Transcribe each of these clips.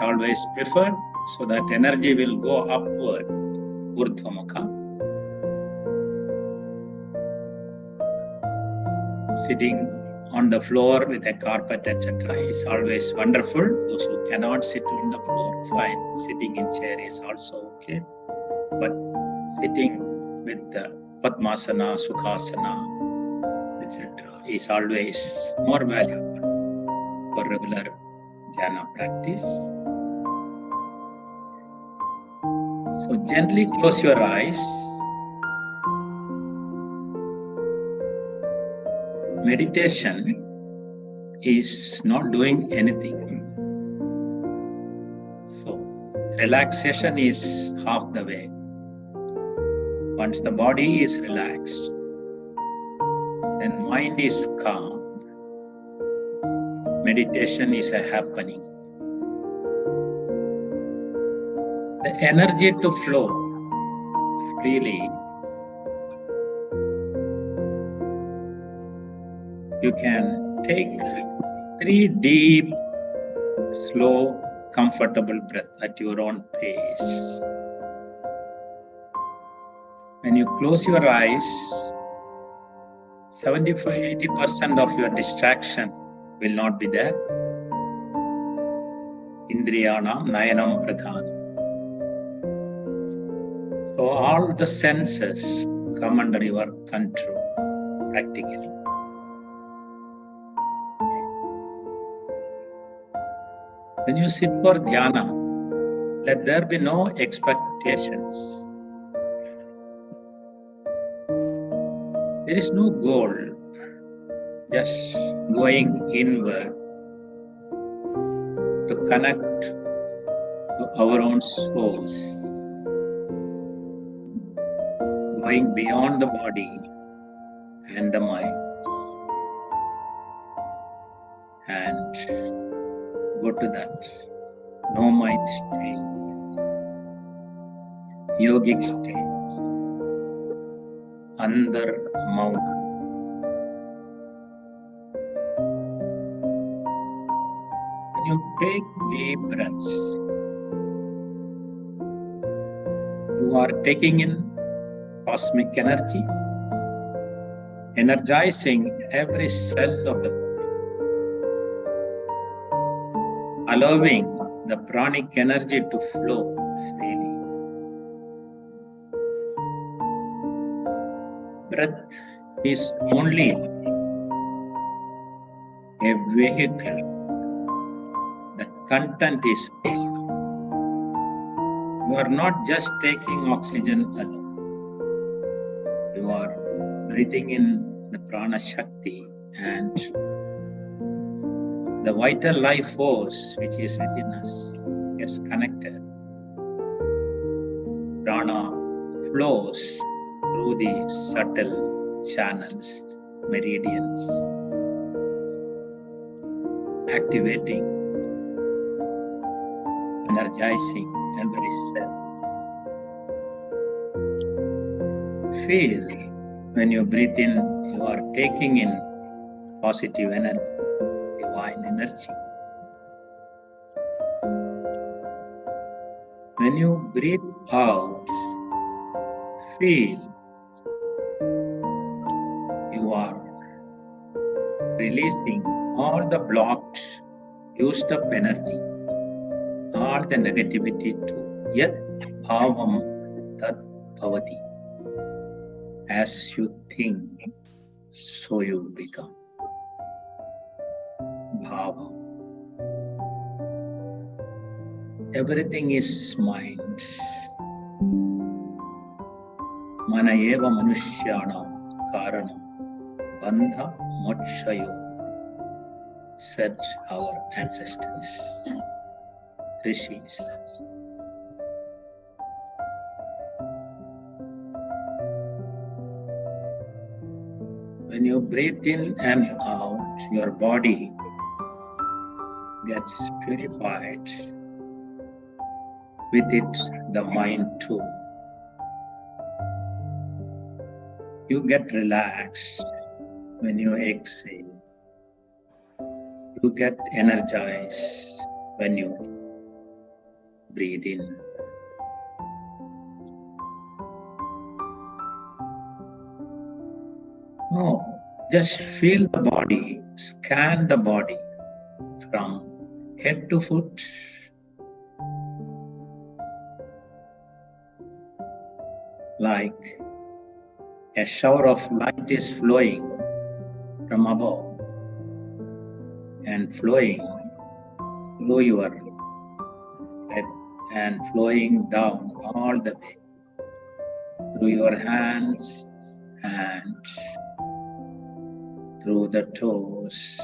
always preferred, so that energy will go upward, urdhvamukha. Sitting on the floor with a carpet, etc. is always wonderful. Those who cannot sit on the floor, fine. Sitting in chair is also okay. But sitting with the Padmasana, Sukhasana, etc. is always more valuable for regular dhyana practice. So gently close your eyes. Meditation is not doing anything. So relaxation is half the way. Once the body is relaxed, then mind is calm. Meditation is a happening. The energy to flow freely. You can take 3 deep, slow, comfortable breaths at your own pace. When you close your eyes, 75-80% of your distraction will not be there. Indriyanam nayanam pradhanam. So all the senses come under your control practically. When you sit for dhyana, let there be no expectations. There is no goal, just going inward to connect to our own source, going beyond the body and the mind, and go to that no mind state, yogic state, andar mauna. When you take deep breaths, you are taking in cosmic energy, energizing every cell of the body, allowing the pranic energy to flow freely. Breath is only a vehicle. The content is big. You are not just taking oxygen alone. You are breathing in the prana shakti and the vital life force which is within us gets connected. Prana flows through the subtle channels, meridians, activating, energizing every cell. Feel when you breathe in, you are taking in positive energy, divine energy. When you breathe out, feel you are releasing all the blocked, used up energy, all the negativity to yat bhavam tat bhavati. As you think, so you become. Bhava. Everything is mind. Mana eva manushyana karanam bandha mokshayo, said our ancestors, rishis. When you breathe in and out, your body gets purified. With it, the mind too. You get relaxed when you exhale. You get energized when you Breathe in. No, just feel the body, scan the body from head to foot. Like a shower of light is flowing from above and flowing through your head and flowing down all the way through your hands and through the toes.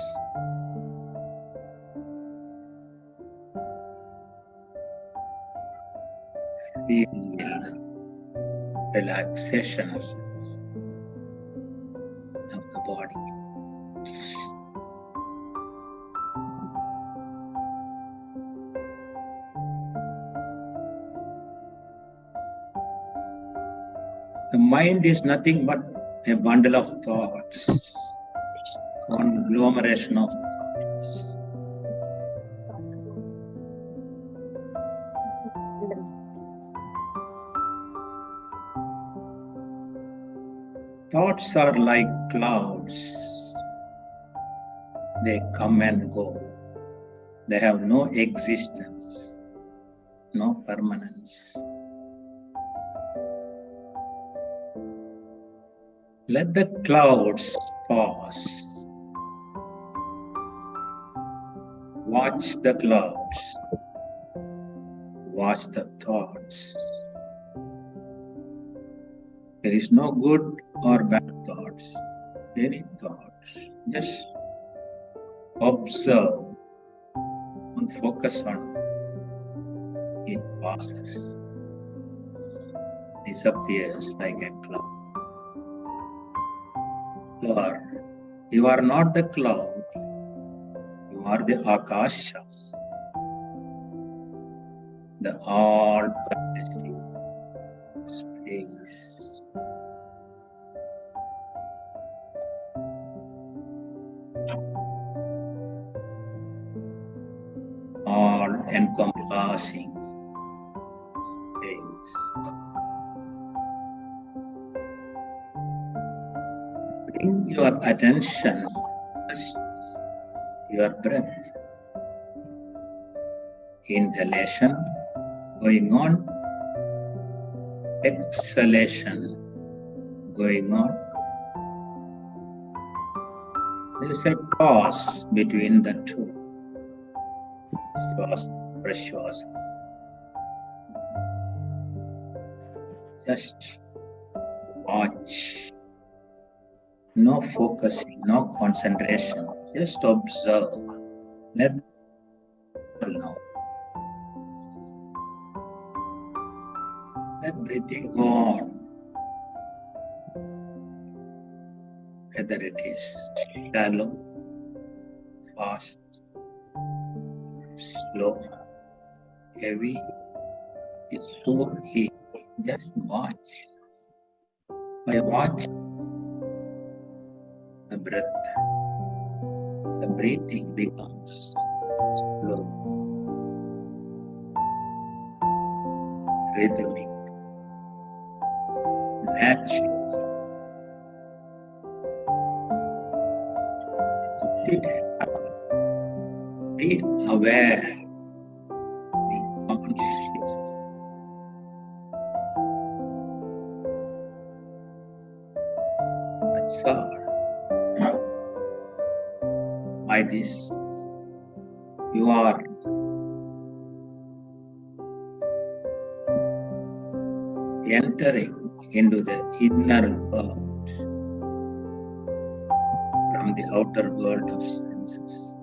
Feel the relaxation of the body. The mind is nothing but a bundle of thoughts, conglomeration of thoughts. Thoughts are like clouds. They come and go. They have no existence, no permanence. Let the clouds pass. Watch the clouds. Watch the thoughts. There is no good or bad thoughts. Any thoughts. Just observe and focus on it. Passes. Disappears like a cloud. Or you are not the cloud. You are the Akasha. The all-pervasive space. All-encompassing space. Bring your attention to your breath. Inhalation going on, exhalation going on. There is a pause between the two. Prashwas. Just watch. No focusing, no concentration. Just observe. Let know. Let breathing go on. Whether it is shallow, fast, slow, heavy, it's so easy. Just watch. By watching the breath, the breathing becomes slow, rhythmic, natural. Let it happen. Be aware, be conscious. That's all. By this, you are entering into the inner world from the outer world of senses.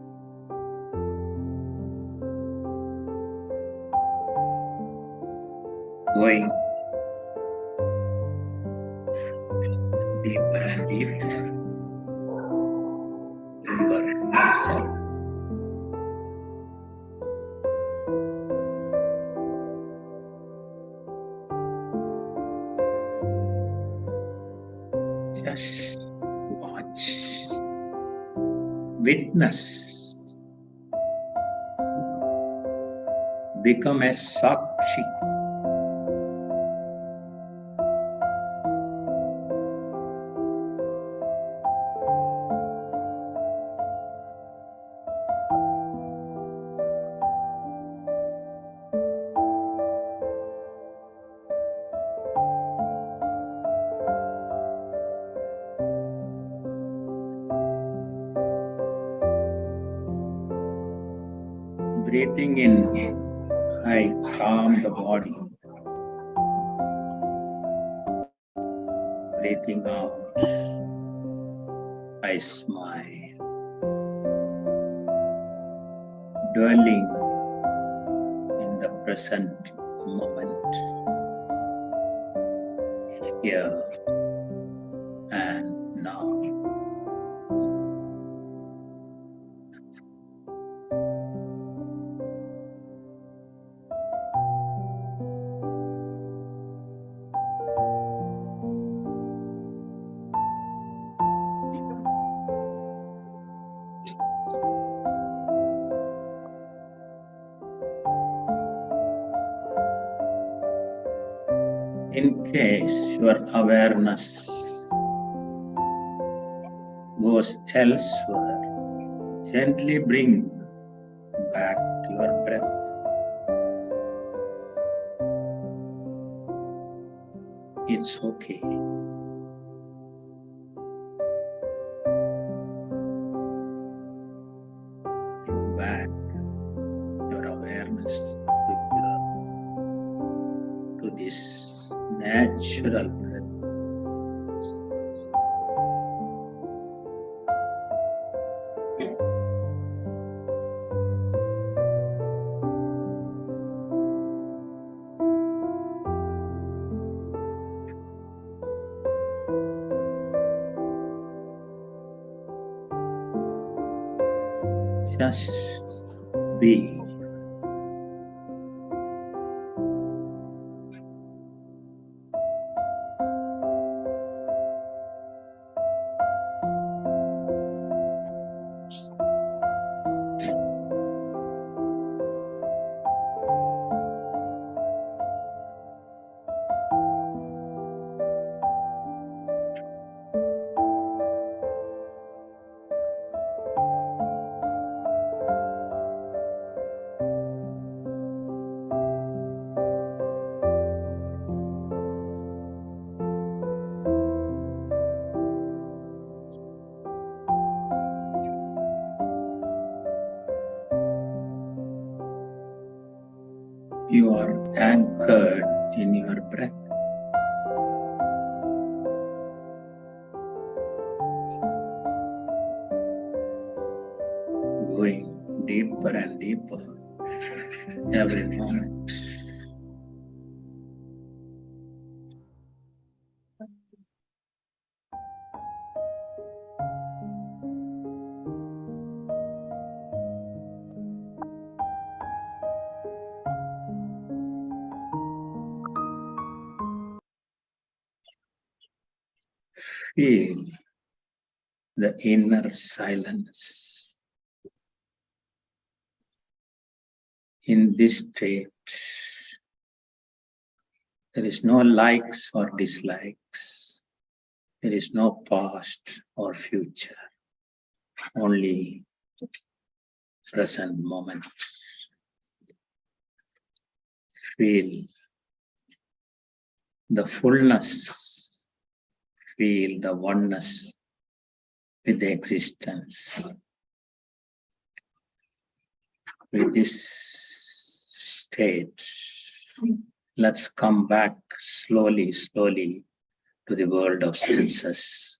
Going deeper and deeper to your inner self. Just watch, witness become a Sakshi. Breathing in, I calm the body. Breathing out, I smile. Dwelling in the present moment, here and now. In case your awareness goes elsewhere, gently bring back to your breath. It's okay. Bring back your awareness to here, to this natural breath. Just be. You are anchored in your breath. Going deeper and deeper every moment. Feel the inner silence. In this state, there is no likes or dislikes. There is no past or future. Only present moment. Feel the fullness. Feel the oneness with the existence. With this state, let's come back slowly to the world of senses.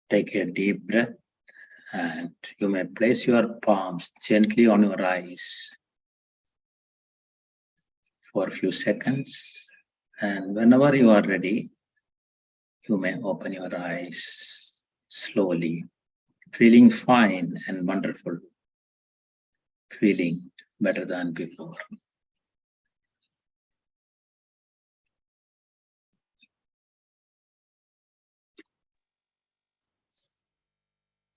Take a deep breath and you may place your palms gently on your eyes for a few seconds. And whenever you are ready, you may open your eyes slowly, feeling fine and wonderful, feeling better than before.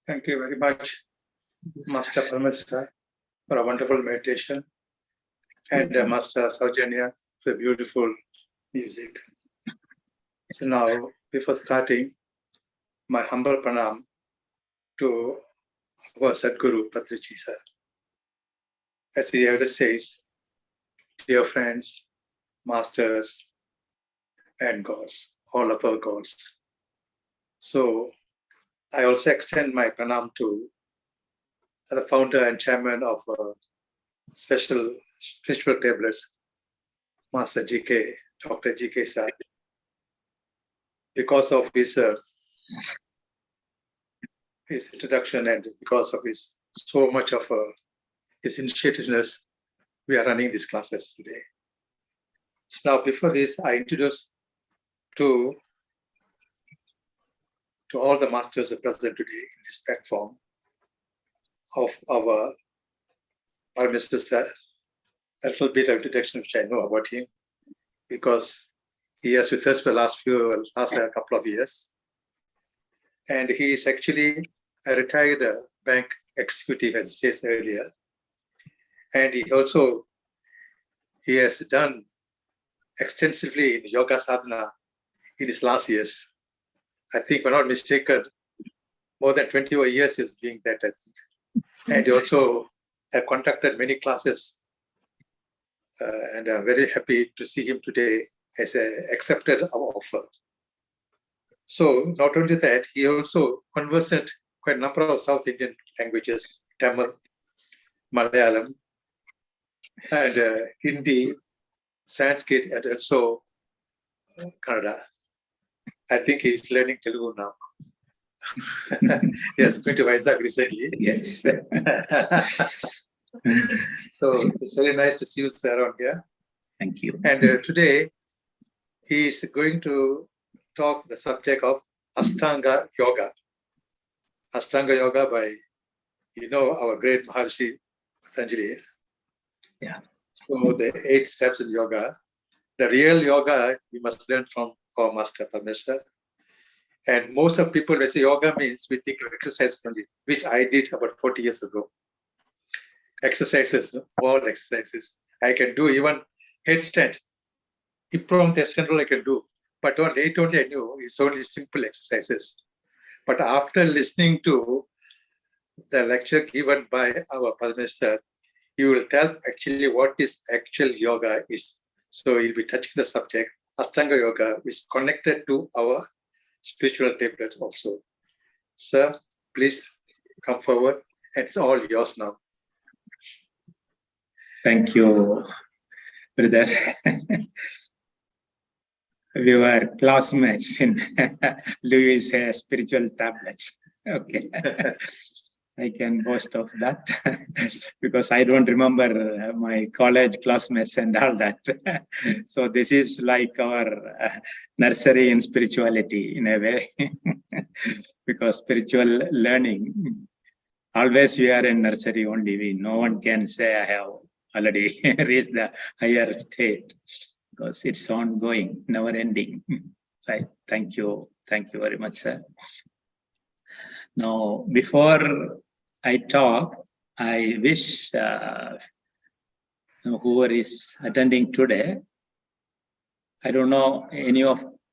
Thank you very much, Master Parameswaran, for a wonderful meditation, and Master Saujanya for beautiful music. So now, before starting, my humble pranam to our Sadguru Patriji sir. As the elder says, dear friends, masters, and gods, all of our gods. So I also extend my pranam to the founder and chairman of Special Spiritual Tablets, Master GK, Dr. GK sir. Because of his introduction and because of his so much of his initiativeness, we are running these classes today. So now, before this, I introduce to all the masters who are present today in this platform of our Parameswaran sir. A little bit of introduction which I know about him, because he is with us for the last couple of years. And he is actually a retired bank executive, as he says earlier. And he has done extensively in yoga sadhana in his last years. I think, if I'm not mistaken, more than 20 years is doing that, I think. And he also have conducted many classes. And I'm very happy to see him today as accepted our offer. So not only that, he also conversant quite a number of South Indian languages, Tamil, Malayalam, and Hindi, Sanskrit, and also Kannada. I think he's learning Telugu now. He has been to Vizag recently. Yes. So it's very nice to see you, sir, around here. Thank you. And today he is going to talk the subject of Ashtanga Yoga. Ashtanga Yoga by, our great Maharshi Patanjali. Yeah. So the 8 steps in yoga. The real yoga we must learn from our master Parameswaran. And most of people, when say yoga means, we think of exercise only, which I did about 40 years ago. Exercises, all exercises. I can do even headstand. Impromptu headstand I can do. But later only I knew it's only simple exercises. But after listening to the lecture given by our Parameswaran, you will tell actually what is actual yoga is. So you'll be touching the subject. Ashtanga Yoga is connected to our spiritual tablets also. Sir, please come forward. It's all yours now. Thank you, brother. We were classmates in Louis' spiritual tablets. Okay. I can boast of that because I don't remember my college classmates and all that. So this is like our nursery in spirituality in a way, because spiritual learning, always we are in nursery only. No one can say I have already reached the higher state, because it's ongoing, never ending. Right. Thank you. Thank you very much, sir. Now, before I talk, I wish whoever is attending today, I don't know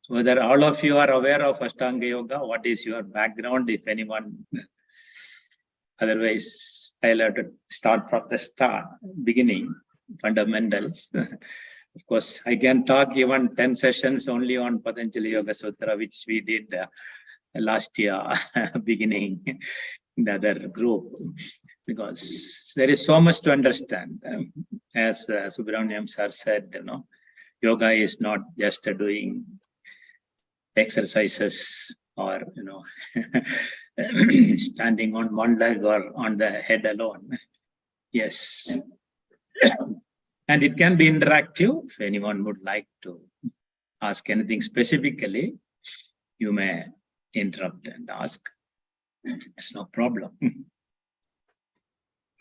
whether all of you are aware of Ashtanga Yoga. What is your background, if anyone? Otherwise, I'll have to start from the beginning, fundamentals. Of course, I can talk even 10 sessions only on Patanjali Yoga Sutra, which we did last year, beginning in the other group, because there is so much to understand. As Subramaniam sir said, yoga is not just doing exercises or, standing on one leg or on the head alone. Yes. And it can be interactive. If anyone would like to ask anything specifically, you may interrupt and ask. It's no problem.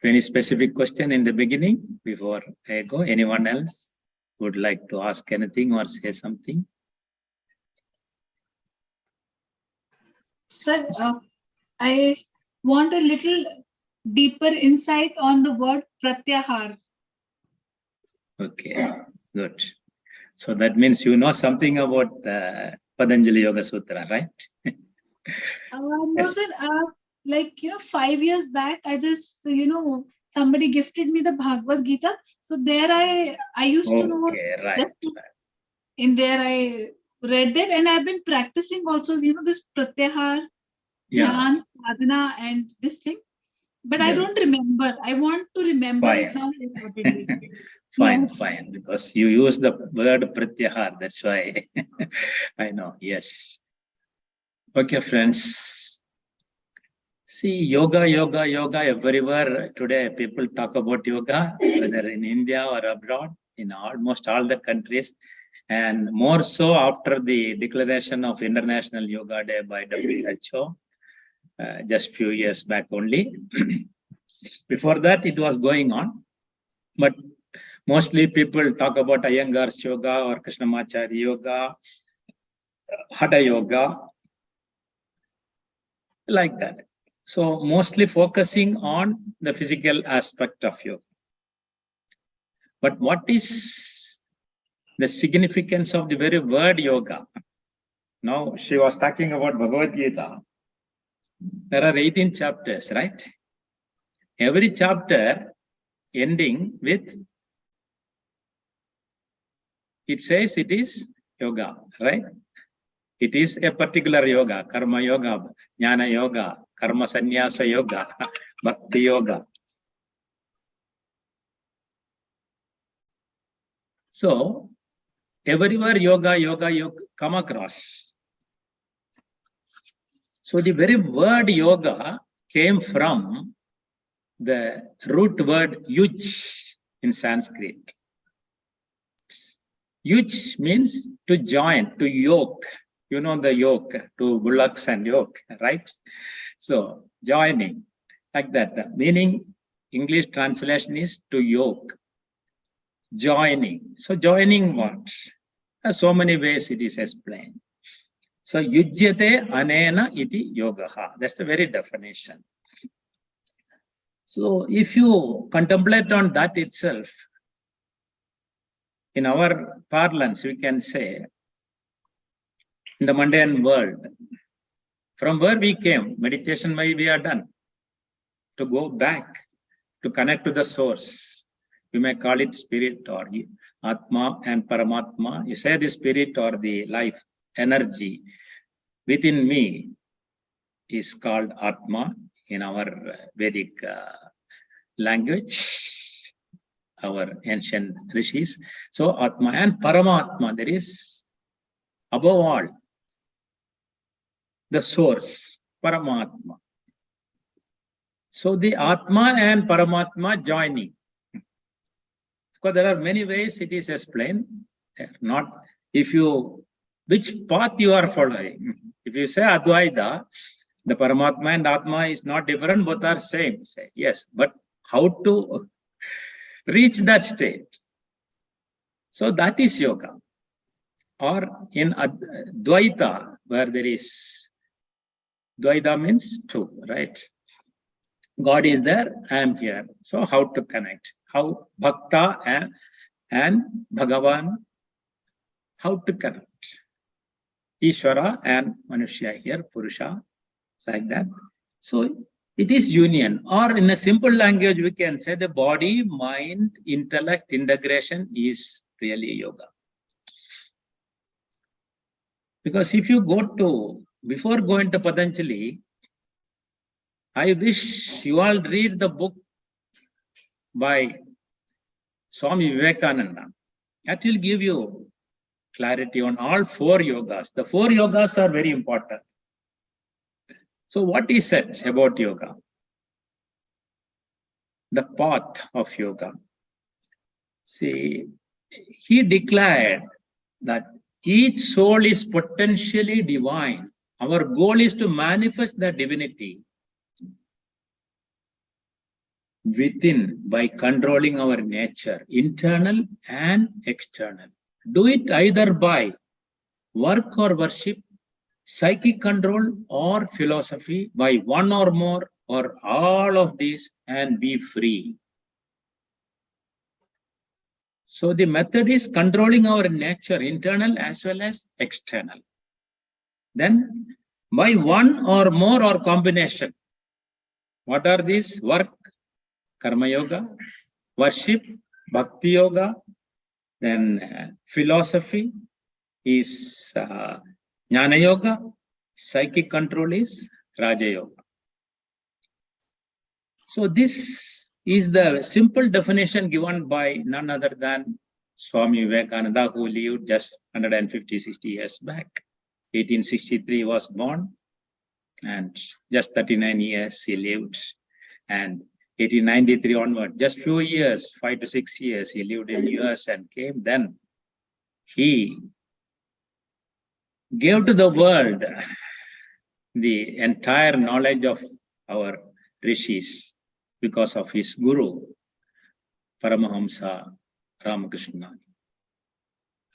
Any specific question in the beginning before I go? Anyone else would like to ask anything or say something? Sir, I want a little deeper insight on the word pratyahar. Okay, good. So that means you know something about the Patanjali Yoga Sutra, right? No, Yes. sir. Like 5 years back, I just somebody gifted me the Bhagavad Gita. So there I used to know. Okay, right. In there I read that, and I've been practicing also. This pratyahar, Yeah, dhyan, sadhana, and this thing. But I yeah. don't remember. I want to remember it Fine. now. Repeatedly. Fine, Yes. fine. Because you use the word pratyahar, that's why I know. Yes. Okay, friends. See, yoga everywhere. Today, people talk about yoga, whether in India or abroad, in almost all the countries, and more so after the declaration of International Yoga Day by WHO, just few years back only. Before that, it was going on, but mostly people talk about Iyengar's yoga or Krishnamacharya yoga, Hatha yoga, like that. So mostly focusing on the physical aspect of yoga. But what is the significance of the very word yoga? Now she was talking about Bhagavad Gita. There are 18 chapters, right? Every chapter ending with, it says it is yoga, right? It is a particular yoga, karma yoga, jnana yoga, karma sannyasa yoga, bhakti yoga. So everywhere yoga come across. So the very word yoga came from the root word yuj in Sanskrit. Yuj means to join, to yoke. You know the yoke, to bullocks and yoke, right? So joining, like that. The meaning, English translation is to yoke. Joining. So joining what? So many ways it is explained. So yujyate anena iti yogaha. That's the very definition. So if you contemplate on that itself, in our parlance, we can say, in the mundane world, from where we came, meditation we are done. To go back, to connect to the source. You may call it spirit or Atma and Paramatma. You say the spirit or the life, energy within me is called Atma in our Vedic language, our ancient rishis. So Atma and Paramatma, there is above all the source, Paramatma. So the Atma and Paramatma joining. Because there are many ways it is explained. Not if you, which path you are following. If you say Advaita, the Paramatma and Atma is not different, both are same. Say, yes, but how to reach that state? So that is yoga. Or in Dvaita, where there is, Dvaita means two, right? God is there, I am here. So how to connect? How Bhakta and Bhagavan, how to connect? Ishvara and Manushya here, Purusha, like that. So it is union, or in a simple language, we can say the body, mind, intellect integration is really yoga. Because if you go to, before going to Patanjali, I wish you all read the book by Swami Vivekananda. That will give you clarity on all four yogas. The four yogas are very important. So what he said about yoga? The path of yoga. See, he declared that each soul is potentially divine. Our goal is to manifest the divinity within by controlling our nature, internal and external. Do it either by work or worship, psychic control or philosophy, by one or more or all of these and be free. So the method is controlling our nature, internal as well as external. Then by one or more or combination, what are these? Work, karma yoga, worship, bhakti yoga, then philosophy is jnana yoga, psychic control is raja yoga. So this is the simple definition given by none other than Swami Vivekananda, who lived just 150-60 years back. 1863 was born, and just 39 years he lived. And 1893 onward, just few years, 5 to 6 years, he lived in US and came. Then he gave to the world the entire knowledge of our rishis because of his guru, Paramahamsa Ramakrishna.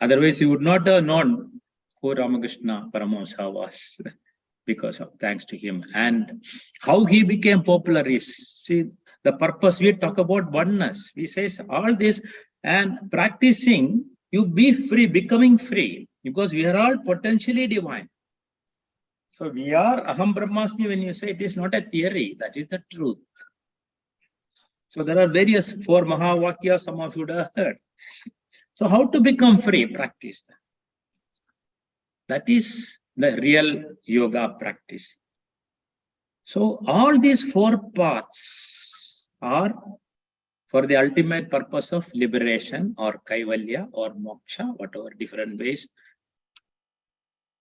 Otherwise, he would not have known who Ramakrishna Paramahamsa was because of thanks to him. And how he became popular is, see, the purpose we talk about oneness. We say all this and practicing, you be free, becoming free, because we are all potentially divine. So we are Aham Brahmasmi. When you say it is not a theory, that is the truth. So there are various 4 Mahavakyas, some of you would have heard. So how to become free? Practice that. That is the real yoga practice. So all these 4 paths are for the ultimate purpose of liberation or kaivalya or moksha, whatever different ways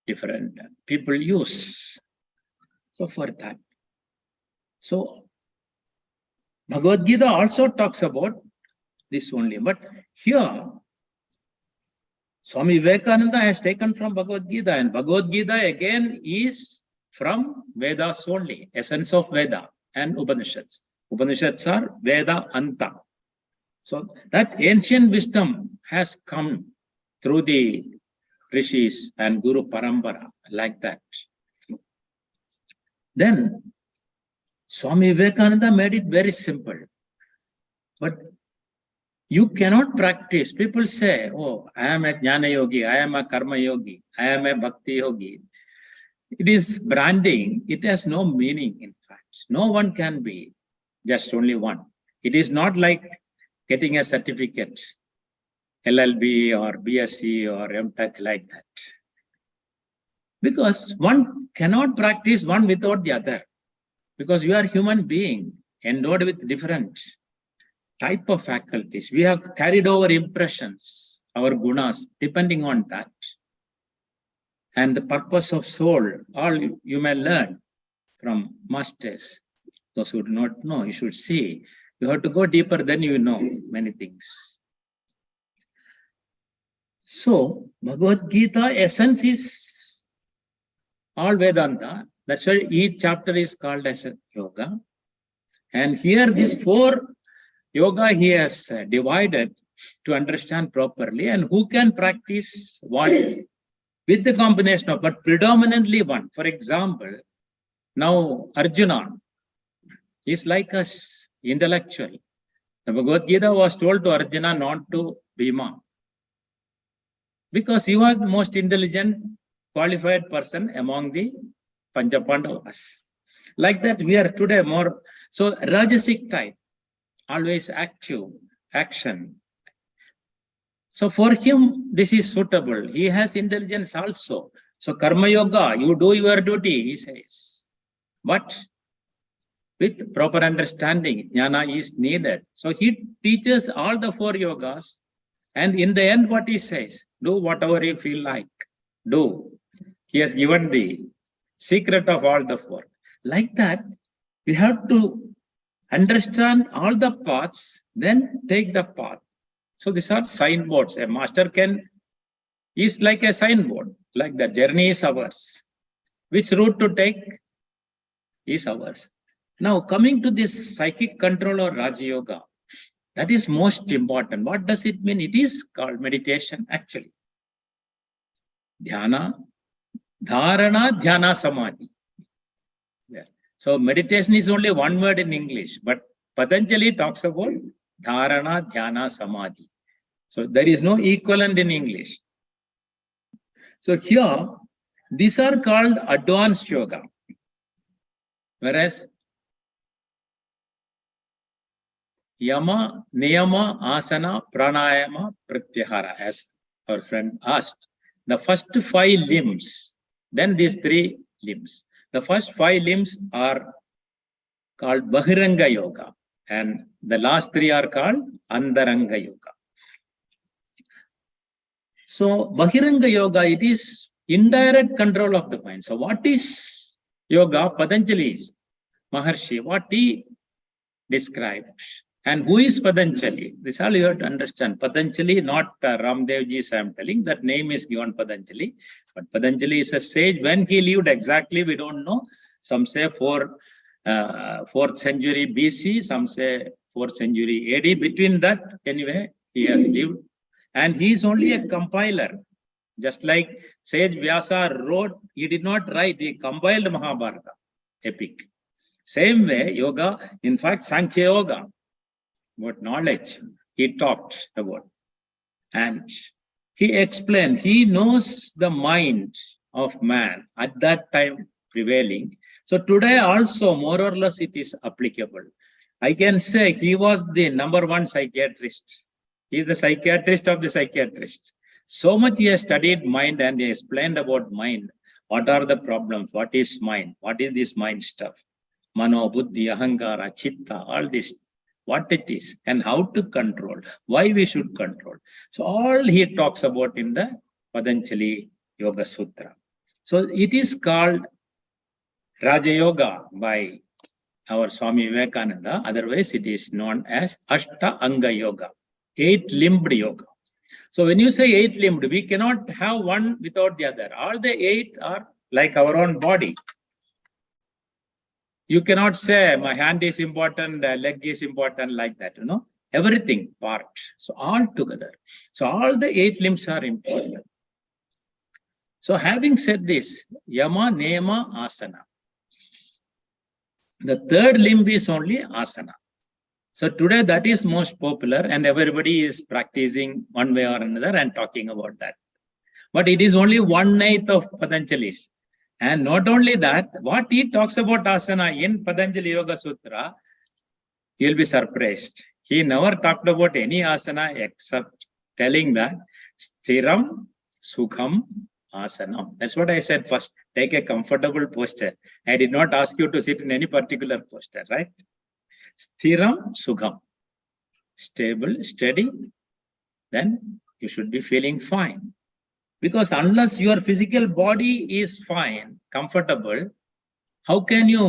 different people use. So for that. So Bhagavad Gita also talks about this only. But here, Swami Vivekananda has taken from Bhagavad Gita, and Bhagavad Gita again is from Vedas only, essence of Veda and Upanishads. Upanishads are Veda Anta. So that ancient wisdom has come through the rishis and Guru Parampara, like that. Then Swami Vivekananda made it very simple. But you cannot practice. People say, oh, I am a jnana yogi, I am a karma yogi, I am a bhakti yogi. It is branding. It has no meaning, in fact. No one can be just only one. It is not like getting a certificate, LLB or BSc or MTech, like that. Because one cannot practice one without the other. Because we are human being endowed with different type of faculties. We have carried over impressions, our gunas, depending on that. And the purpose of soul, all you may learn from masters. Those who do not know, you should see. You have to go deeper, then you know many things. So, Bhagavad Gita essence is all Vedanta. That's why each chapter is called as a yoga. And here these 4 yoga he has divided to understand properly, and who can practice what with the combination of, but predominantly one. For example, now Arjuna is like us, intellectual. The Bhagavad Gita was told to Arjuna, not to Bhima, because he was the most intelligent, qualified person among the Panchapandavas. Like that, we are today more, so Rajasic type, always active, action. So for him, this is suitable. He has intelligence also. So karma yoga, you do your duty, he says. But with proper understanding, jnana is needed. So he teaches all the 4 yogas. And in the end, what he says, do whatever you feel like. Do. He has given the secret of all the 4. Like that, we have to understand all the paths, then take the path. So these are signboards. A master is like a signboard, like the journey is ours. Which route to take is ours. Now coming to this psychic control or Raja Yoga, that is most important. What does it mean? It is called meditation actually. Dhyana, Dharana, Dhyana, Samadhi. Yeah. So meditation is only one word in English, but Patanjali talks about dharana, dhyana, samadhi. So there is no equivalent in English. So here, these are called advanced yoga. Whereas Yama, Niyama, Asana, Pranayama, Pratyahara, as our friend asked. The first 5 limbs, then these 3 limbs. The first 5 limbs are called Bahiranga Yoga, and the last 3 are called Andaranga Yoga. So Bahiranga Yoga, it is indirect control of the mind. So what is yoga? Patanjali's Maharshi, what he described. And who is Patanjali? This all you have to understand. Patanjali, not Ramdevji, I am telling. That name is given Patanjali. But Patanjali is a sage. When he lived exactly, we don't know. Some say 4th century BC, some say 4th century AD. Between that, anyway, he has lived. And he is only a compiler. Just like sage Vyasa wrote, he did not write, he compiled Mahabharata, epic. Same way, yoga, in fact, Sankhya Yoga, what knowledge he talked about. And he explained, he knows the mind of man at that time prevailing. So today also, more or less, it is applicable. I can say he was the #1 psychiatrist. He is the psychiatrist of the psychiatrist. So much he has studied mind and he explained about mind. What are the problems? What is mind? What is this mind stuff? Mano, Buddhi, Ahankara, Chitta, all this. What it is and how to control, why we should control. So all he talks about in the Patanjali Yoga Sutra. So it is called Raja Yoga by our Swami Vivekananda. Otherwise, it is known as Ashtanga Yoga, 8-limbed yoga. So when you say 8-limbed, we cannot have one without the other. All the 8 are like our own body. You cannot say my hand is important, leg is important, like that, everything part. So all together. So all the 8 limbs are important. So having said this, Yama, Niyama, Asana. The 3rd limb is only Asana. So today that is most popular and everybody is practicing one way or another and talking about that. But it is only 1/9 of Patanjali's. And not only that, what he talks about asana in Patanjali Yoga Sutra, you'll be surprised. He never talked about any asana except telling that Sthiram Sukham Asana. That's what I said first. Take a comfortable posture. I did not ask you to sit in any particular posture, right? Sthiram Sukham. Stable, steady, then you should be feeling fine. Because unless your physical body is fine, comfortable, how can you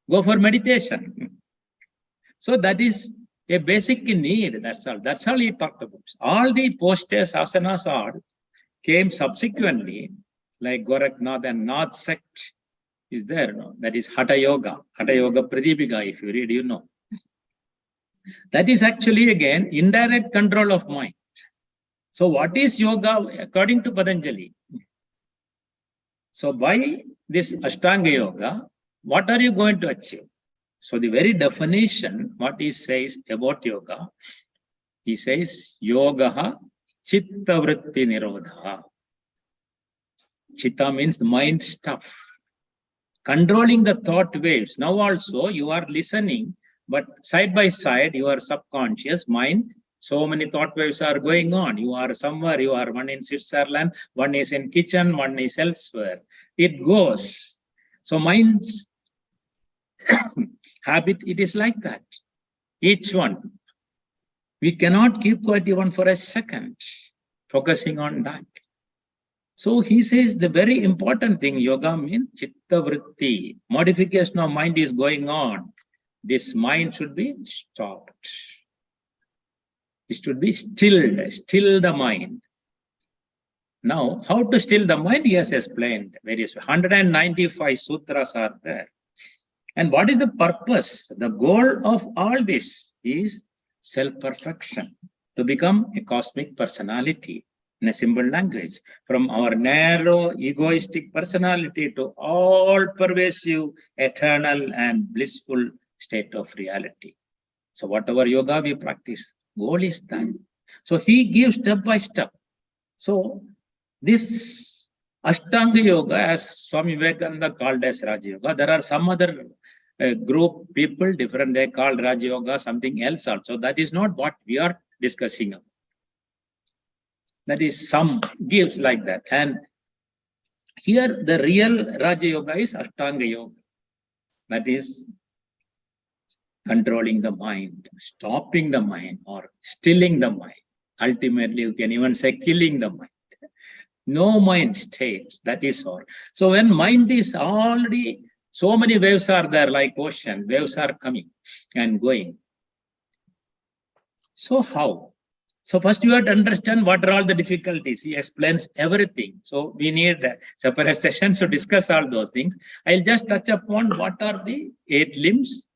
go for meditation? So that is a basic need, that's all. That's all he talked about. All the postures, asanas all came subsequently, like Gorakhnath and Nath sect is there, that is Hatha Yoga Pradipika, if you read, you know. That is actually, again, indirect control of mind. So what is yoga according to Patanjali? So by this Ashtanga Yoga, what are you going to achieve? So the very definition, what he says about yoga, he says, Yogaha Chitta Vritti Nirodha. Chitta means the mind stuff. Controlling the thought waves. Now also you are listening, but side by side, your subconscious mind, so many thought waves are going on. You are somewhere, you are one in Switzerland, one is in kitchen, one is elsewhere. It goes. So mind's habit, it is like that. Each one. We cannot keep quiet even for a second, focusing on that. So he says the very important thing, yoga means chitta vritti. Modification of mind is going on. This mind should be stopped. It should be stilled, still the mind. Now, how to still the mind? He has explained various 195 sutras are there. And what is the purpose? The goal of all this is self-perfection, to become a cosmic personality. in a simple language, from our narrow egoistic personality to all pervasive, eternal and blissful state of reality. So whatever yoga we practice, goal is that. So he gives step by step. So this Ashtanga yoga, as Swami Vivekananda called as Raja Yoga, there are some other group people different, they call Raja Yoga something else also. That is not what we are discussing about. That is some gives like that. And here the real Raja Yoga is Ashtanga Yoga. That is controlling the mind, stopping the mind, or stilling the mind. Ultimately, you can even say killing the mind. No mind state, that is all. So when mind is already, so many waves are there like ocean, waves are coming and going. So how? So first you have to understand what are all the difficulties. He explains everything. So we need separate sessions to discuss all those things. I'll just touch upon what are the 8 limbs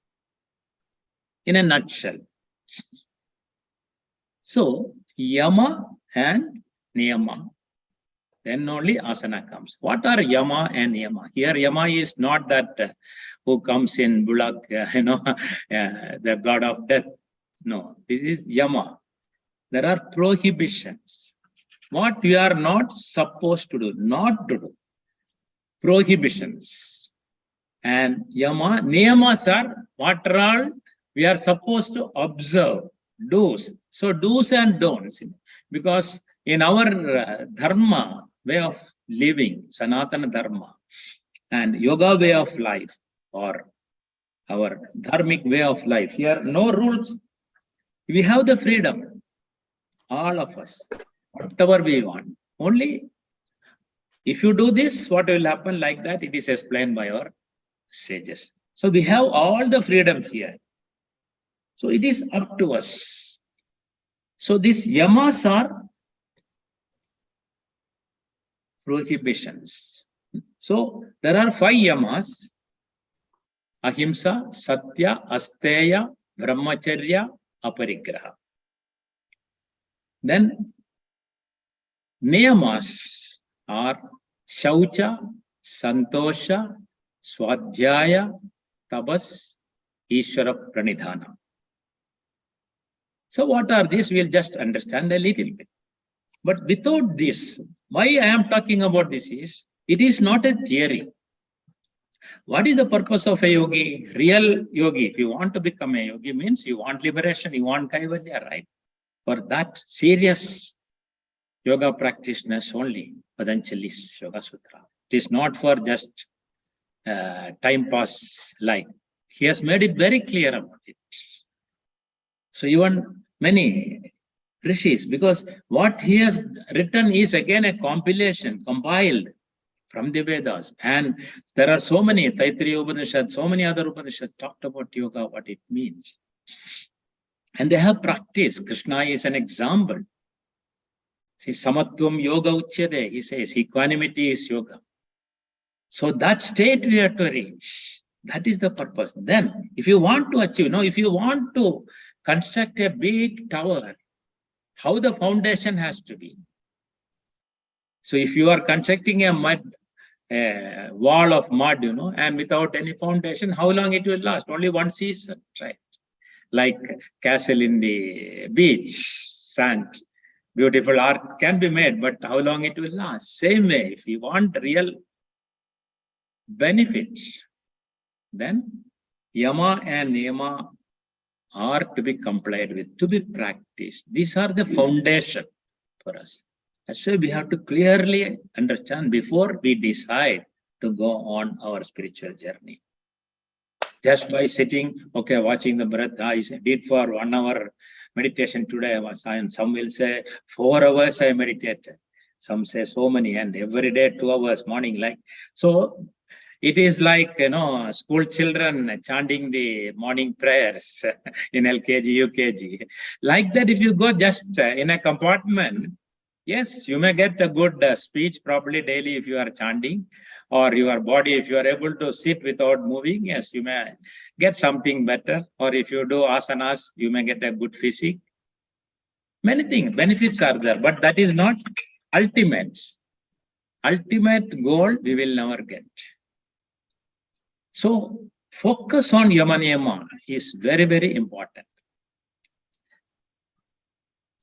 in a nutshell. So yama and niyama. Then only asana comes. What are yama and niyama? Here yama is not that who comes in Bulak, the god of death. No, this is yama. There are prohibitions. What we are not supposed to do, not to do. Prohibitions. And yama, niyamas are what are all we are supposed to observe, do's. So do's and don'ts. Because in our dharma, way of living, Sanatana Dharma, and yoga way of life, or our dharmic way of life, here no rules. We have the freedom, all of us, whatever we want. Only if you do this, what will happen like that, it is explained by our sages. So we have all the freedom here. So it is up to us. So these yamas are prohibitions. So there are 5 yamas: ahimsa, satya, asteya, brahmacharya, aparigraha. Then niyamas are shaucha, santosha, swadhyaya, tabas, ishvara pranidhana. So what are these? We'll just understand a little bit. But without this, why I am talking about this is, it is not a theory. What is the purpose of a yogi? Real yogi, if you want to become a yogi, means you want liberation, you want kaivalya, right? For that serious yoga practitioners only, Patanjali's Yoga Sutra. It is not for just time pass like. He has made it very clear about it. So even many rishis, because what he has written is again a compilation, compiled from the Vedas. And there are so many, Taittiriya Upanishad, so many other Upanishads talked about yoga, what it means. And they have practiced. Krishna is an example. See, samatvam yoga uchyate, he says, equanimity is yoga. So that state we have to reach. That is the purpose. Then, if you want to achieve, if you want to construct a big tower, how the foundation has to be. So if you are constructing a wall of mud, and without any foundation, how long it will last? Only one season, right? Like castle in the beach, sand, beautiful art can be made, but how long it will last? Same way, if you want real benefits, then yama and niyama are to be complied with, to be practiced. These are the foundation for us. That's why we have to clearly understand before we decide to go on our spiritual journey. Just by sitting, okay, watching the breath, I did for 1 hour meditation today, and some will say 4 hours I meditated. Some say so many, and every day 2 hours, morning, like. So it is like, school children chanting the morning prayers in LKG, UKG. Like that, if you go just in a compartment, yes, you may get a good speech properly daily if you are chanting, or your body, if you are able to sit without moving, yes, you may get something better. Or if you do asanas, you may get a good physique. Many things, benefits are there, but that is not ultimate goal we will never get. So focus on Yama Niyama is very, very important.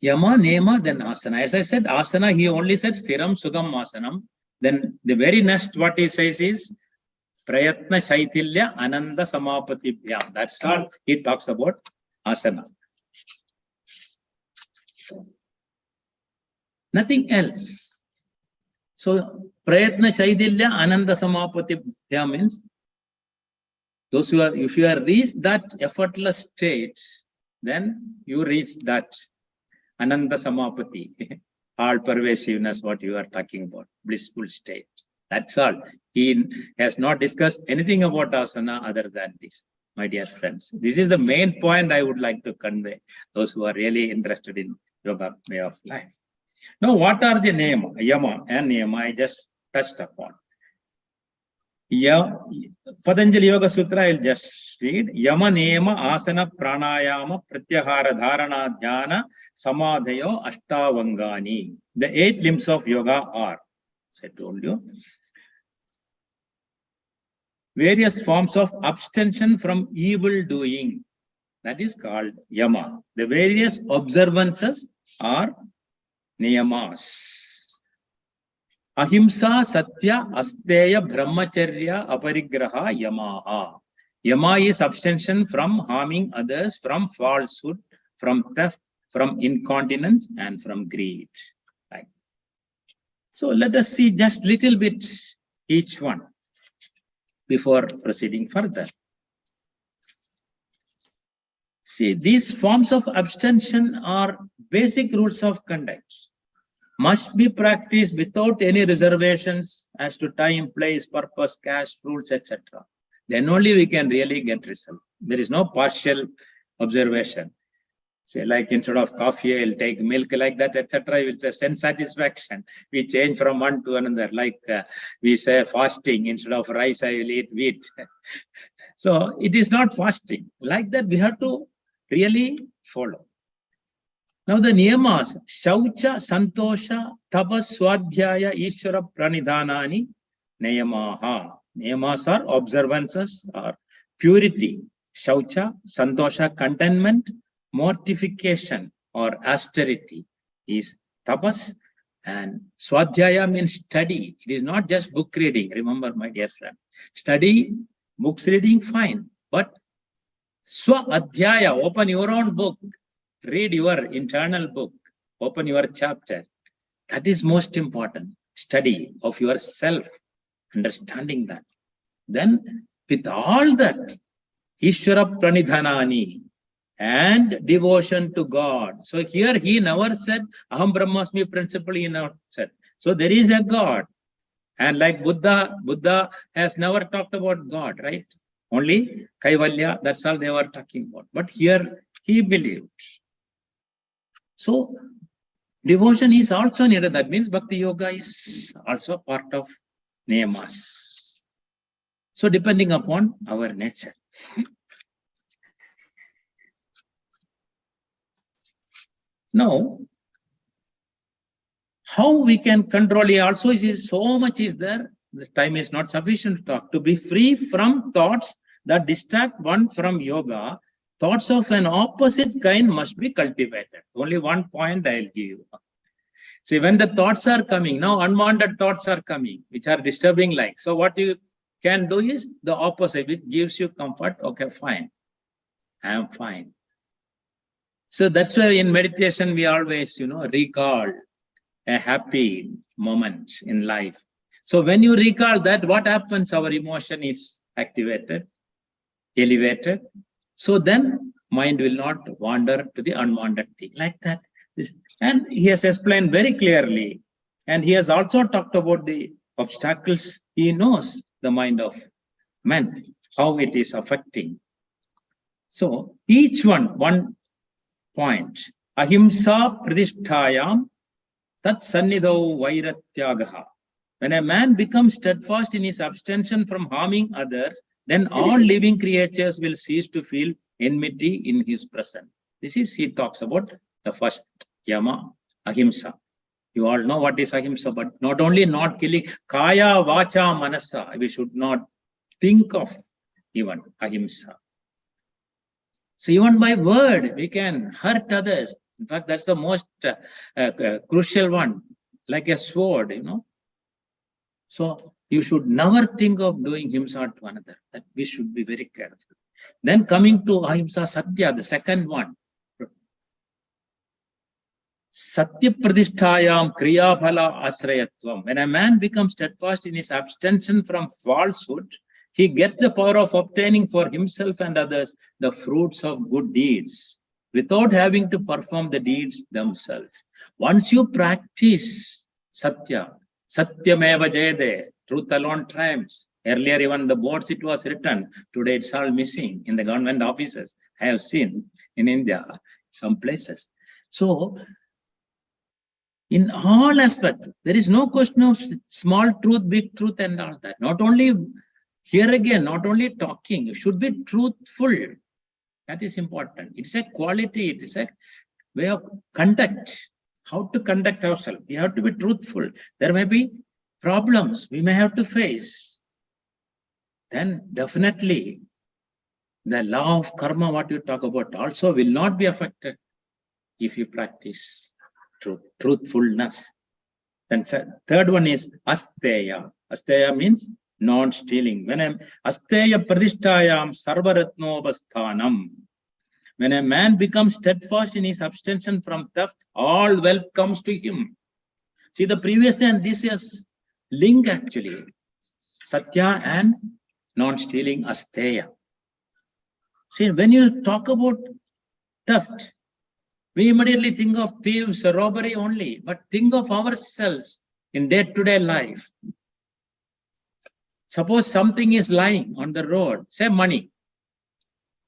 Yama, Niyama, then Asana. As I said, Asana, he only said Sthiram, Sugam, Asanam. Then the very next what he says is Prayatna Shaitilya Ananda Samapati Bhyam. That's all he talks about Asana. Nothing else. So Prayatna Shaitilya Ananda Samapati Bhyam means those who are, if you are reached that effortless state, then you reach that Ananda Samapati, all pervasiveness, what you are talking about, blissful state. That's all. He has not discussed anything about asana other than this, my dear friends. This is the main point I would like to convey, those who are really interested in yoga way of life. Now, what are the name, Yama and Niyama? I just touched upon. Patanjali Yoga Sutra, I'll just read. Yama, Niyama, Asana, Pranayama, Pratyahara, Dharana, Dhyana, Samadhayo, Ashtavangani. The 8 limbs of yoga are, as I told you, various forms of abstention from evil doing. That is called Yama. The various observances are Niyamas. Ahimsa, Satya, Asteya, Brahmacharya, Aparigraha, Yamaha. Yama is abstention from harming others, from falsehood, from theft, from incontinence, and from greed. Right. So let us see just little bit each one before proceeding further. See, these forms of abstention are basic rules of conduct. Must be practiced without any reservations as to time, place, purpose, caste, rules, etc. Then only we can really get result. There is no partial observation. Say, like instead of coffee, I'll take milk, like that, etc. It's a sense satisfaction. We change from one to another. Like we say fasting, instead of rice, I will eat wheat. So it is not fasting. Like that, we have to really follow. Now the niyamas, Shaucha, Santosha, Tapas, Swadhyaya, Ishvara, Pranidhanani, Niyamaha. Niyamas are observances or purity. Shaucha, Santosha, contentment, mortification or austerity is tapas, and Swadhyaya means study. It is not just book reading. Remember, my dear friend, study, books reading, fine. But Swa Adhyaya, open your own book. Read your internal book, open your chapter. That is most important. Study of yourself, understanding that. Then with all that, Ishvara Pranidhanani and devotion to God. So here he never said, Aham Brahmasmi principle, he never said. So there is a God. And like Buddha has never talked about God, right? Only Kaivalya, that's all they were talking about. But here he believed. So devotion is also needed. That means Bhakti Yoga is also part of Niyamas. So depending upon our nature. Now, how we can control it also is so much is there. The time is not sufficient to talk. To be free from thoughts that distract one from yoga, thoughts of an opposite kind must be cultivated. Only one point I'll give you. See, when the thoughts are coming, now unwanted thoughts are coming, which are disturbing like. So what you can do is the opposite, which gives you comfort. Okay, fine. I am fine. So that's why in meditation, we always, recall a happy moment in life. So when you recall that, what happens? Our emotion is activated, elevated. So then mind will not wander to the unwanted thing like that. And he has explained very clearly. And he has also talked about the obstacles. He knows the mind of man, how it is affecting. So each one point. Ahimsa pradisthayam tat sannidho vairatyagaha. When a man becomes steadfast in his abstention from harming others, then all living creatures will cease to feel enmity in his presence. This is, he talks about the first Yama, Ahimsa. You all know what is ahimsa, but not only not killing, kaya, vacha, manasa, we should not think of even ahimsa. So even by word, we can hurt others. In fact, that's the most crucial one, like a sword, you know. So you should never think of doing himsa to another. That we should be very careful. Then coming to ahimsa satya, the second one. Satya pradisthayam kriya phala asrayatvam. When a man becomes steadfast in his abstention from falsehood, he gets the power of obtaining for himself and others the fruits of good deeds without having to perform the deeds themselves. Once you practice satya, satyameva jayade, truth alone triumphs. Earlier, even the boards it was written. Today, it's all missing in the government offices. I have seen in India, some places. So, in all aspects, there is no question of small truth, big truth, and all that. Not only here again, not only talking, you should be truthful. That is important. It's a quality, it is a way of conduct, how to conduct ourselves. We have to be truthful. There may be problems we may have to face. Then definitely the law of karma, what you talk about, also will not be affected if you practice truthfulness. Then third one is asteya. Asteya means non-stealing. When a asteya pradisthayam sarvaratnobasthanam. When a man becomes steadfast in his abstention from theft, all wealth comes to him. See, the previous and this is link actually. Satya and non-stealing, asteya. See, when you talk about theft, we immediately think of thieves, robbery only, but think of ourselves in day-to-day life. Suppose something is lying on the road, say money.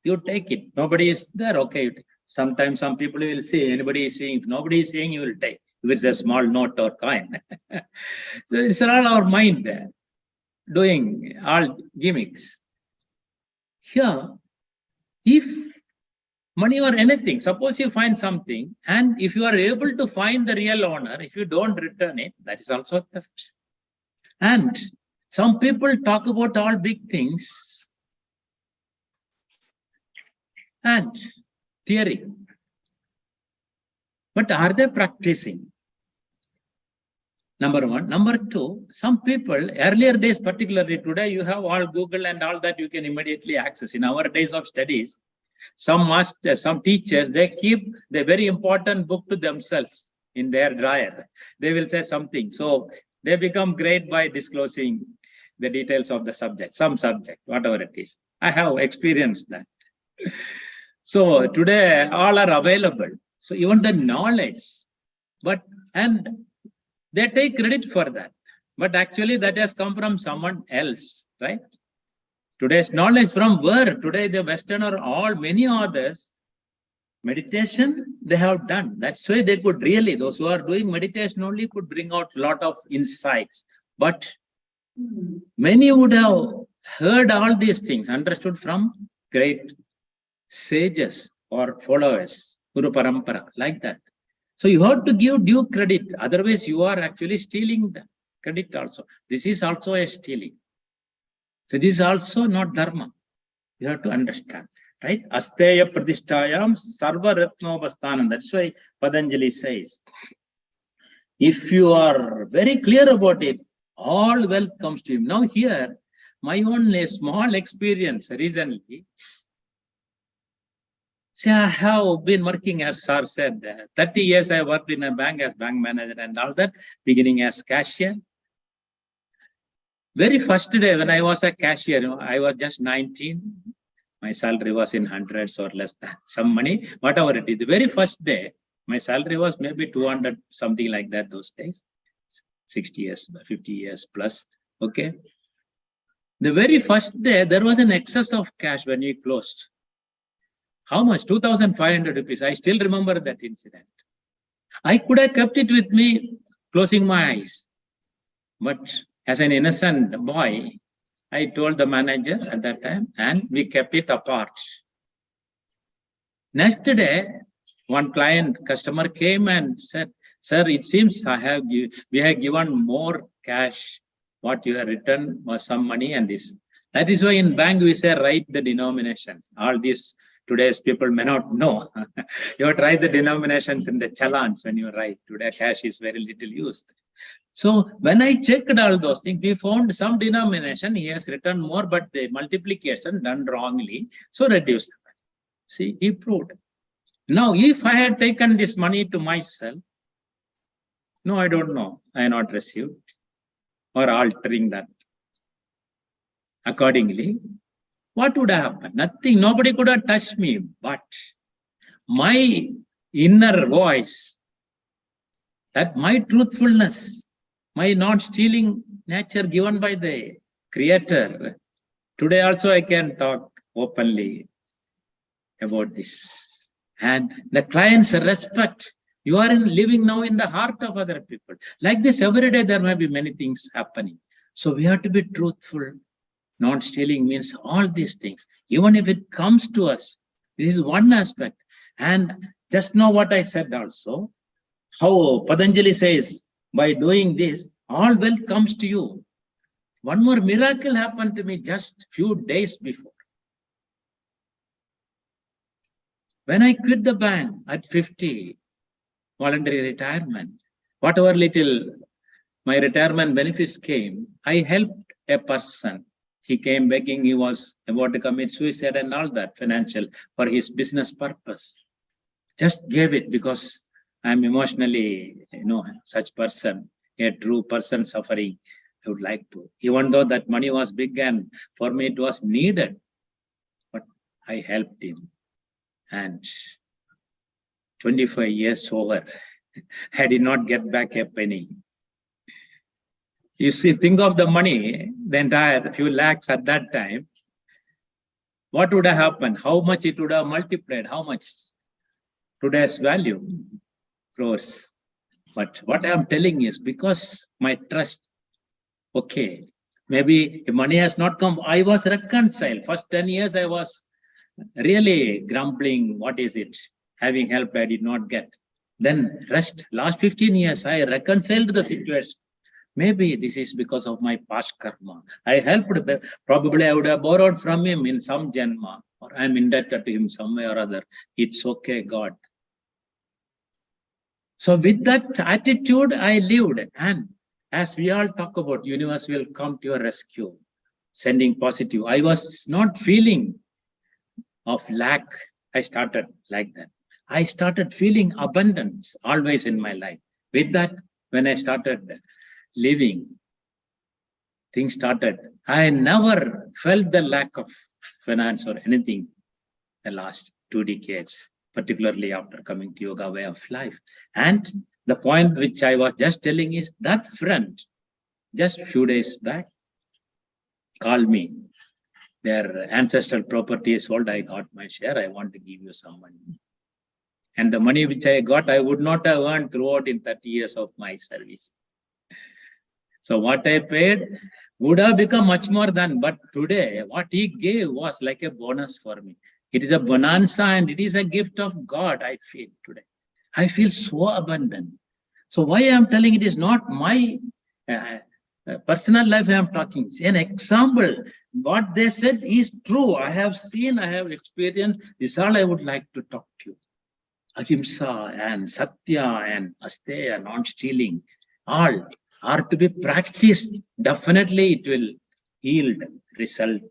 You take it. Nobody is there, okay. Sometimes some people will say, anybody is saying, if nobody is saying, you will take. If it's a small note or coin. So it's all our mind there, doing all gimmicks. Here, if money or anything, suppose you find something, and if you are able to find the real owner, if you don't return it, that is also theft. And some people talk about all big things and theory. But are they practicing? Number one. Number two, some people, earlier days particularly, today you have all Google and all that you can immediately access. In our days of studies, some masters, some teachers, they keep the very important book to themselves in their drawer. They will say something. So they become great by disclosing the details of the subject, some subject, whatever it is. I have experienced that. So today all are available. So even the knowledge, and they take credit for that. But actually that has come from someone else, right? Today's knowledge from where? Today the Western or all many others, meditation they have done. That's why they could really, those who are doing meditation only could bring out a lot of insights. But many would have heard all these things, understood from great sages or followers, Guru Parampara, like that. So you have to give due credit. Otherwise you are actually stealing the credit also. This is also a stealing. So this is also not dharma. You have to understand, right? Asteya pradisthayam sarva ratnobasthanam. That's why Patanjali says, if you are very clear about it, all wealth comes to him. Now here, my own small experience recently, see, I have been working, as Sir said, 30 years I worked in a bank as bank manager and all that, beginning as cashier. Very first day when I was a cashier, I was just 19. My salary was in hundreds or less than some money, whatever it is. The very first day, my salary was maybe 200, something like that those days. 60 years, 50 years plus, okay. The very first day, there was an excess of cash when we closed. How much? 2,500 rupees. I still remember that incident. I could have kept it with me, closing my eyes. But as an innocent boy, I told the manager at that time, and we kept it apart. Next day, one customer came and said, Sir, it seems we have given more cash. What you have written was some money and this. That is why in bank we say write the denominations. All these today's people may not know. You have to write the denominations in the challans when you write. Today cash is very little used. So when I checked all those things, we found some denomination he has written more, but the multiplication done wrongly, so reduced. See, he proved. Now, if I had taken this money to myself, no, I don't know, I have not received, or altering that accordingly, what would have happened? Nothing, nobody could have touched me, but my inner voice, that my truthfulness, my non-stealing nature given by the Creator, today also I can talk openly about this. And the client's respect, you are living now in the heart of other people. Like this, every day there may be many things happening. So we have to be truthful. Non-stealing means all these things. Even if it comes to us, this is one aspect. And just know what I said also, how Patanjali says, by doing this, all wealth comes to you. One more miracle happened to me just few days before. When I quit the bank at 50, voluntary retirement, whatever little my retirement benefits came, I helped a person. He came begging, he was about to commit suicide and all that, financial, for his business purpose. Just gave it because I'm emotionally, such person, a true person suffering. I would like to, even though that money was big and for me it was needed, but I helped him. And 25 years over, I did not get back a penny. You see, think of the money, the entire few lakhs at that time. What would have happened? How much it would have multiplied? How much? Today's value, crores. But what I'm telling is because my trust, okay, maybe if money has not come, I was reconciled. First 10 years, I was really grumbling. What is it? Having help, I did not get. Then rest, last 15 years, I reconciled the situation. Maybe this is because of my past karma. I helped, probably I would have borrowed from him in some janma, or I'm indebted to him some way or other. It's okay, God. So with that attitude, I lived. And as we all talk about, universe will come to your rescue, sending positive. I was not feeling of lack. I started like that. I started feeling abundance always in my life. With that, when I started living, things started. I never felt the lack of finance or anything the last 2 decades, particularly after coming to yoga way of life. And the point which I was just telling is that friend, just few days back, called me. Their ancestral property is sold. I got my share. I want to give you some money. And the money which I got, I would not have earned throughout in 30 years of my service. So what I paid would have become much more than, but today what he gave was like a bonus for me. It is a bonanza and it is a gift of God, I feel today. I feel so abundant. So why I am telling it is not my personal life I am talking. It's an example. What they said is true. I have seen, I have experienced. This is all I would like to talk to you. Ahimsa and Satya and Asteya, non-stealing, all are to be practiced. Definitely it will yield result,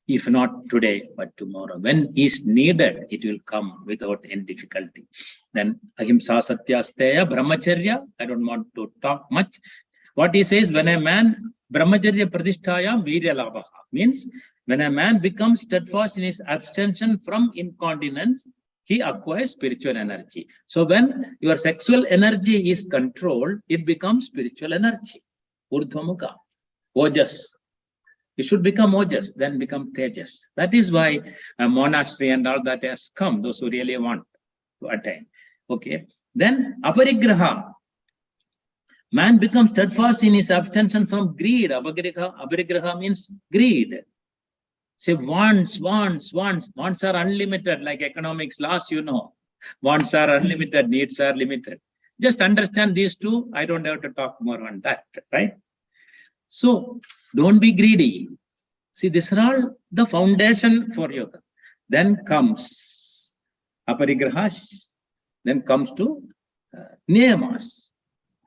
if not today, but tomorrow. When is needed, it will come without any difficulty. Then Ahimsa, Satya, Asteya, Brahmacharya, I don't want to talk much. What he says, when a man, Brahmacharya Pratishtayam Virya Labhaha, means when a man becomes steadfast in his abstention from incontinence, he acquires spiritual energy. So when your sexual energy is controlled, it becomes spiritual energy. Urdhvamukha, Ojas. It should become Ojas, then become Tejas. That is why a monastery and all that has come, those who really want to attain. Okay. Then Aparigraha. Man becomes steadfast in his abstention from greed. Aparigraha means greed. Say wants are unlimited, like economics laws, Wants are unlimited, needs are limited. Just understand these two. I don't have to talk more on that, right? So don't be greedy. See, these are all the foundation for yoga. Then comes aparigrahas, then comes to niyamas.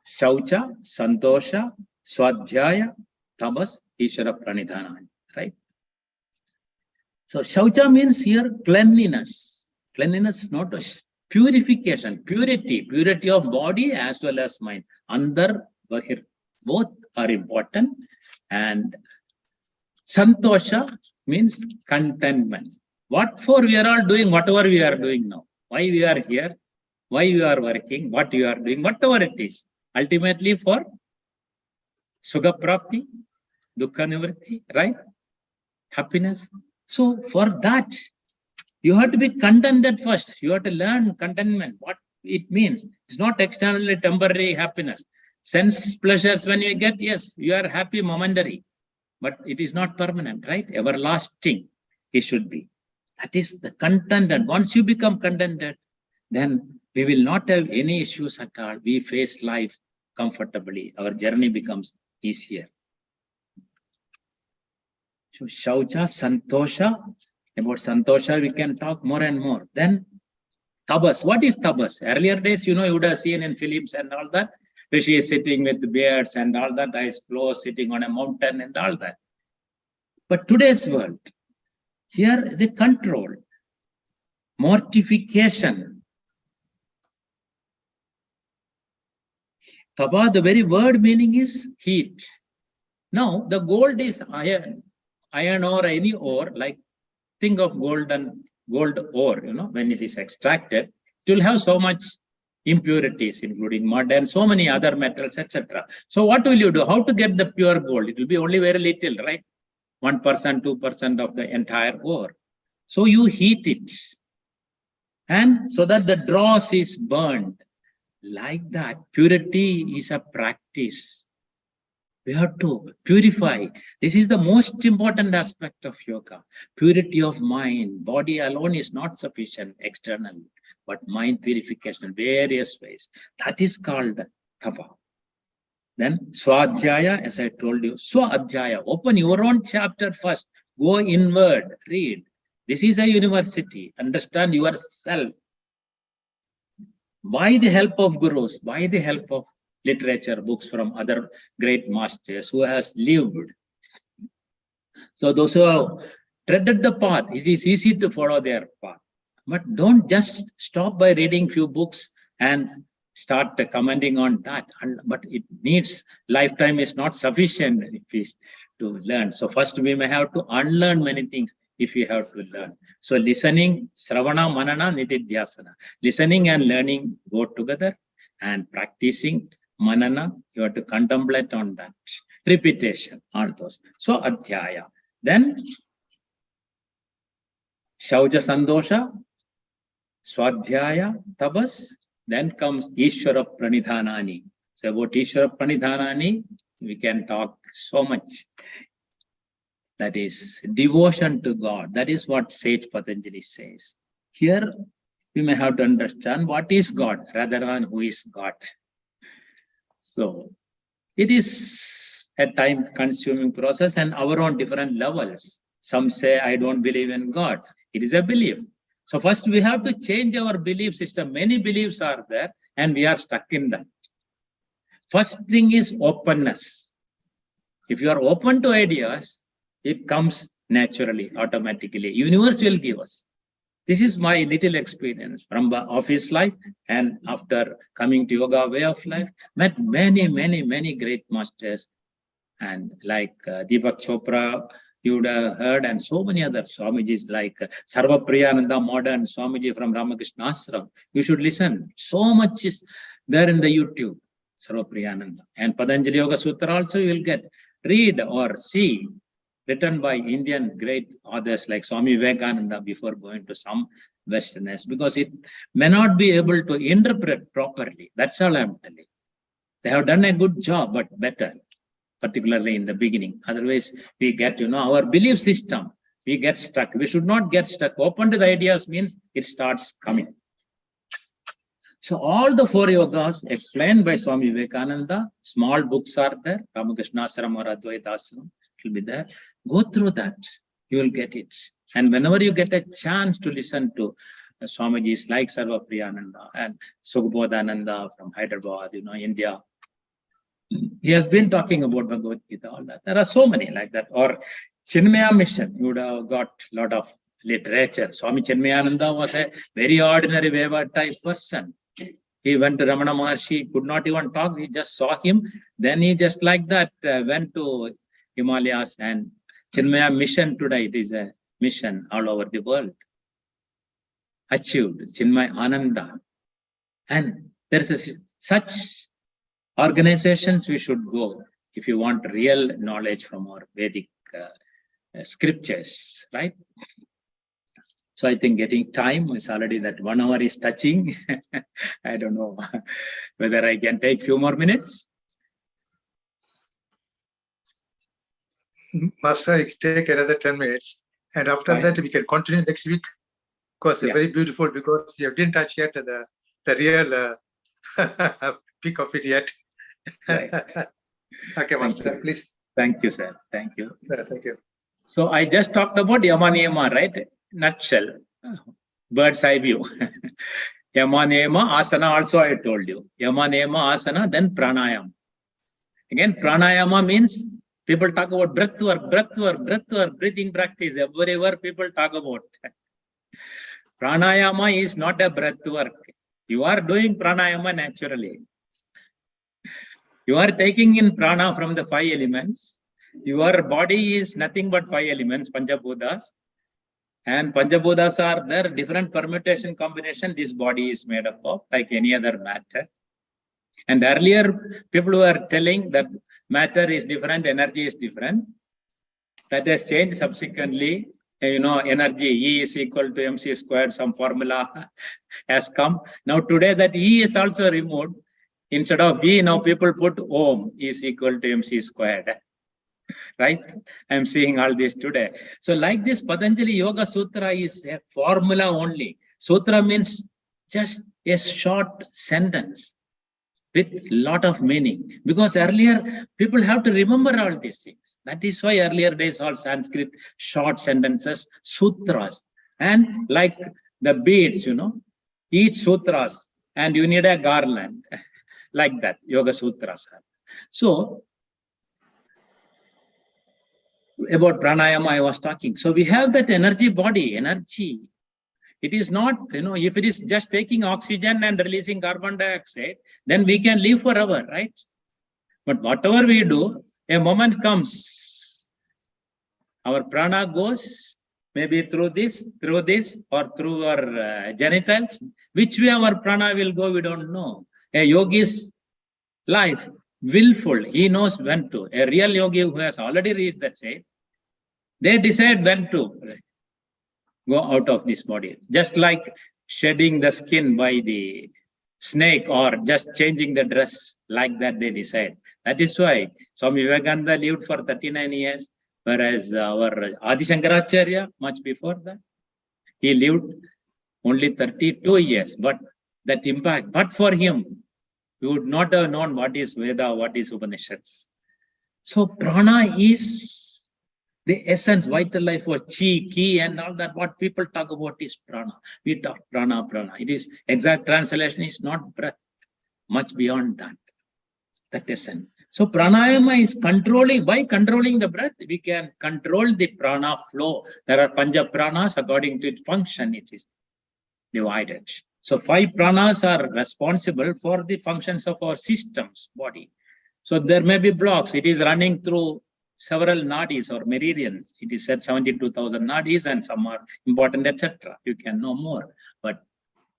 Shaucha, Santosha, Swadhyaya, Tamas, Ishvara Pranidhana, right? So Shaucha means here cleanliness. Cleanliness, not a purification, purity of body as well as mind. Andar, Bahir, both are important. And Santosha means contentment. What for we are all doing, whatever we are doing now. Why we are here, why we are working, what you are doing, whatever it is. Ultimately for Sugha Prapti, Dukkha Nivritti, right? Happiness. So for that, you have to be contented first. You have to learn contentment, what it means. It's not externally temporary happiness. Sense pleasures when you get, yes, you are happy momentary, but it is not permanent, right? Everlasting it should be. That is the contented. Once you become contented, then we will not have any issues at all. We face life comfortably. Our journey becomes easier. So Shaucha, Santosha. About Santosha, we can talk more and more. Then Tabas. What is Tabas? Earlier days, you would have seen in films and all that. Rishi is sitting with beards and all that, eyes closed, sitting on a mountain and all that. But today's world, here the control, mortification. Taba, the very word meaning is heat. Now, the gold is iron ore, any ore, like think of gold ore, when it is extracted, it will have so much impurities, including mud and so many other metals, etc. So what will you do? How to get the pure gold? It will be only very little, right? 1%, 2% of the entire ore. So you heat it, and so that the dross is burned. Like that, purity is a practice. We have to purify. This is the most important aspect of yoga. Purity of mind. Body alone is not sufficient externally, but mind purification, various ways. That is called tapa. Then Swadhyaya, as I told you, Swadhyaya. Open your own chapter first. Go inward, read. This is a university. Understand yourself. By the help of gurus, by the help of literature, books from other great masters who has lived. So those who have treaded the path, it is easy to follow their path. But don't just stop by reading few books and start commenting on that. But it needs, lifetime is not sufficient to learn. So first we may have to unlearn many things if we have to learn. So listening, Sravana, Manana, Nitidhyasana. Listening and learning go together, and practicing Manana, you have to contemplate on that. Repetition, all those. So Adhyaya. Then Shauja Sandosha, Swadhyaya, Tabas. Then comes Ishvara Pranidhanani. So about Ishvara Pranidhanani, we can talk so much. That is devotion to God. That is what Sage Patanjali says. Here, we may have to understand what is God rather than who is God. So, it is a time-consuming process and our own different levels. Some say, I don't believe in God. It is a belief. So first we have to change our belief system. Many beliefs are there and we are stuck in that. First thing is openness. If you are open to ideas, it comes naturally, automatically. Universe will give us. This is my little experience from office life, and after coming to yoga way of life, met many great masters, and like Deepak Chopra, you would have heard, and so many other Swamijis like Sarva Priyananda, modern Swamiji from Ramakrishna Ashram. You should listen. So much is there in the YouTube, Sarva Priyananda. And Patanjali Yoga Sutra also you will get. Read or see, written by Indian great authors like Swami Vivekananda before going to some Westerners, because it may not be able to interpret properly. That's all I'm telling. They have done a good job, but better, particularly in the beginning. Otherwise, we get, our belief system, we get stuck. We should not get stuck. Open to the ideas means it starts coming. So all the 4 yogas explained by Swami Vivekananda, small books are there, Ramakrishna Ashram or Advaita Ashram, it will be there. Go through that, you will get it. And whenever you get a chance to listen to Swamijis like Sarva Priyananda and Sukhbodhananda from Hyderabad, India, he has been talking about Bhagavad Gita, all that. There are so many like that. Or Chinmaya Mission, you would have got a lot of literature. Swami Chinmayananda was a very ordinary Veva type person. He went to Ramana Maharshi, could not even talk. He just saw him. Then he just like that went to Himalayas, and Chinmaya Mission today, it is a mission all over the world. Achieved Chinmaya Ananda. And there is such organizations we should go if you want real knowledge from our Vedic scriptures, right? So I think getting time is already that 1 hour is touching. I don't know whether I can take few more minutes. Master, I take another 10 minutes. And after Fine. that, we can continue next week. Because it's very beautiful, because you didn't touch yet the real peak of it yet. Right. Okay, Master, please. Thank you, sir. Thank you. Thank you. So I just talked about Yama Niyama, right? Nutshell, bird's eye view. Yama Niyama, Asana also I told you. Yama Niyama, Asana, then Pranayama. Again, Pranayama means people talk about breath work, breathing practice. Everywhere people talk about. Pranayama is not a breath work. You are doing pranayama naturally. You are taking in prana from the 5 elements. Your body is nothing but 5 elements, Panchabhutas. And Panchabhutas are there, different permutation combination this body is made up of, like any other matter. And earlier, people were telling that matter is different, energy is different. That has changed subsequently. Energy, E is equal to mc squared, some formula has come. Now today that E is also removed. Instead of E, now people put Om is equal to mc squared. Right? I'm seeing all this today. So like this, Patanjali Yoga Sutra is a formula only. Sutra means just a short sentence with lot of meaning. Because earlier, people have to remember all these things. That is why earlier days all Sanskrit short sentences, sutras. And like the beads, each sutras, and you need a garland. Like that, Yoga Sutras. So, about pranayama I was talking. So we have that energy body, energy. It is not, if it is just taking oxygen and releasing carbon dioxide, then we can live forever, right? But whatever we do, a moment comes. Our prana goes maybe through this, or through our genitals. Which way our prana will go, we don't know. A yogi's life, willful, he knows when to. A real yogi who has already reached that state, they decide when to go out of this body. Just like shedding the skin by the snake or just changing the dress, like that they decide. That is why Swami Vivekananda lived for 39 years, whereas our Adi Shankaracharya, much before that, he lived only 32 years. But that impact, but for him, we would not have known what is Veda, what is Upanishads. So prana is the essence, vital life for chi, ki, and all that. What people talk about is prana. We talk prana. It is exact translation is not breath, much beyond that. That essence. So pranayama is controlling. By controlling the breath, we can control the prana flow. There are panja pranas. According to its function, it is divided. So 5 pranas are responsible for the functions of our systems, body. So there may be blocks. It is running through several nadis or meridians. It is said 72,000 nadis, and some are important, etc. You can know more. But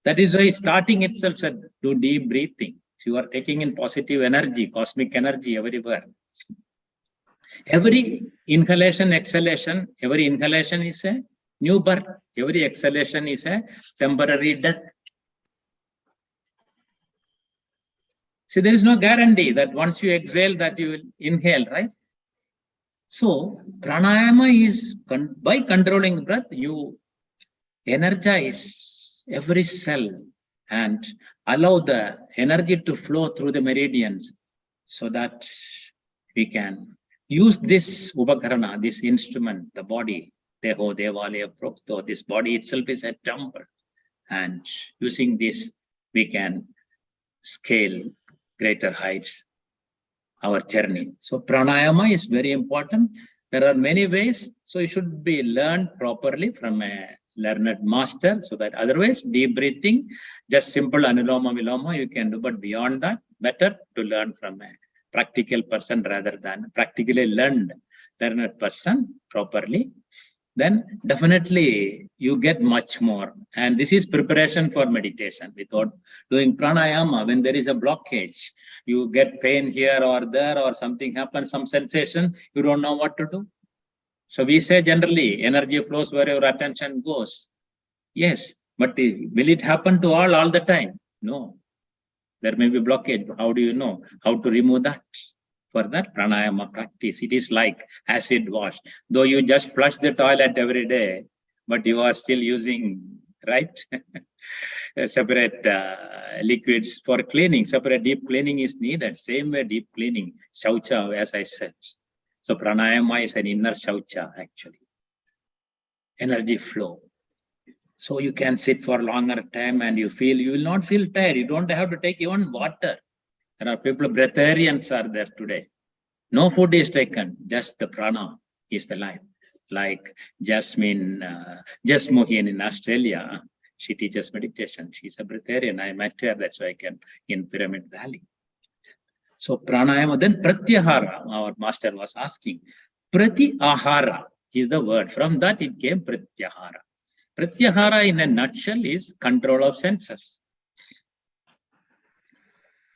that is why starting itself said, do deep breathing. So you are taking in positive energy, cosmic energy everywhere. Every inhalation, exhalation, every inhalation is a new birth. Every exhalation is a temporary death. See, there is no guarantee that once you exhale that you will inhale, right? So, pranayama is, by controlling breath, you energize every cell and allow the energy to flow through the meridians so that we can use this upakarana, this instrument, the body, deho, devale, prokto, this body itself is a temple. And using this, we can scale greater heights, our journey. So pranayama is very important. There are many ways. So it should be learned properly from a learned master, so that otherwise deep breathing, just simple anuloma viloma you can do, but beyond that, better to learn from a practical person rather than practically learned person properly. Then definitely you get much more. And this is preparation for meditation. Without doing pranayama, when there is a blockage, you get pain here or there, or something happens, some sensation, you don't know what to do. So we say generally, energy flows where your attention goes. Yes, but will it happen to all the time? No. There may be blockage. How do you know how to remove that? For that pranayama practice, it is like acid wash. Though you just flush the toilet every day, but you are still using, right? Separate liquids for cleaning. Separate deep cleaning is needed. Same way deep cleaning, shaucha, as I said. So pranayama is an inner shaucha actually. Energy flow. So you can sit for longer time and you will not feel tired. You don't have to take even water. There are people, breatharians are there today. No food is taken, just the prana is the life. Like Jasmoheen in Australia, she teaches meditation. She's a breatharian. I met her, that's why I can in Pyramid Valley. So pranayama, then pratyahara, our master was asking. Pratyahara is the word. From that it came pratyahara. Pratyahara in a nutshell is control of senses.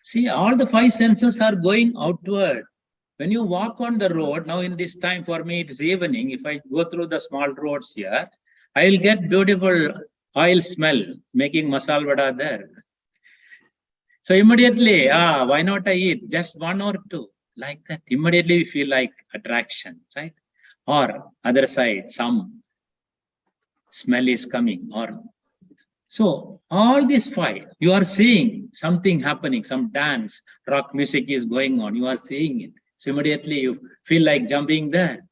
See, all the five senses are going outward. When you walk on the road, now in this time for me, it's evening. If I go through the small roads here, I'll get beautiful oil smell, making masala vada there. So immediately, why not I eat just one or two? Like that, immediately we feel like attraction, right? Or other side, some smell is coming, or so all these five, you are seeing something happening, some dance, rock music is going on, you are seeing it. So immediately you feel like jumping there.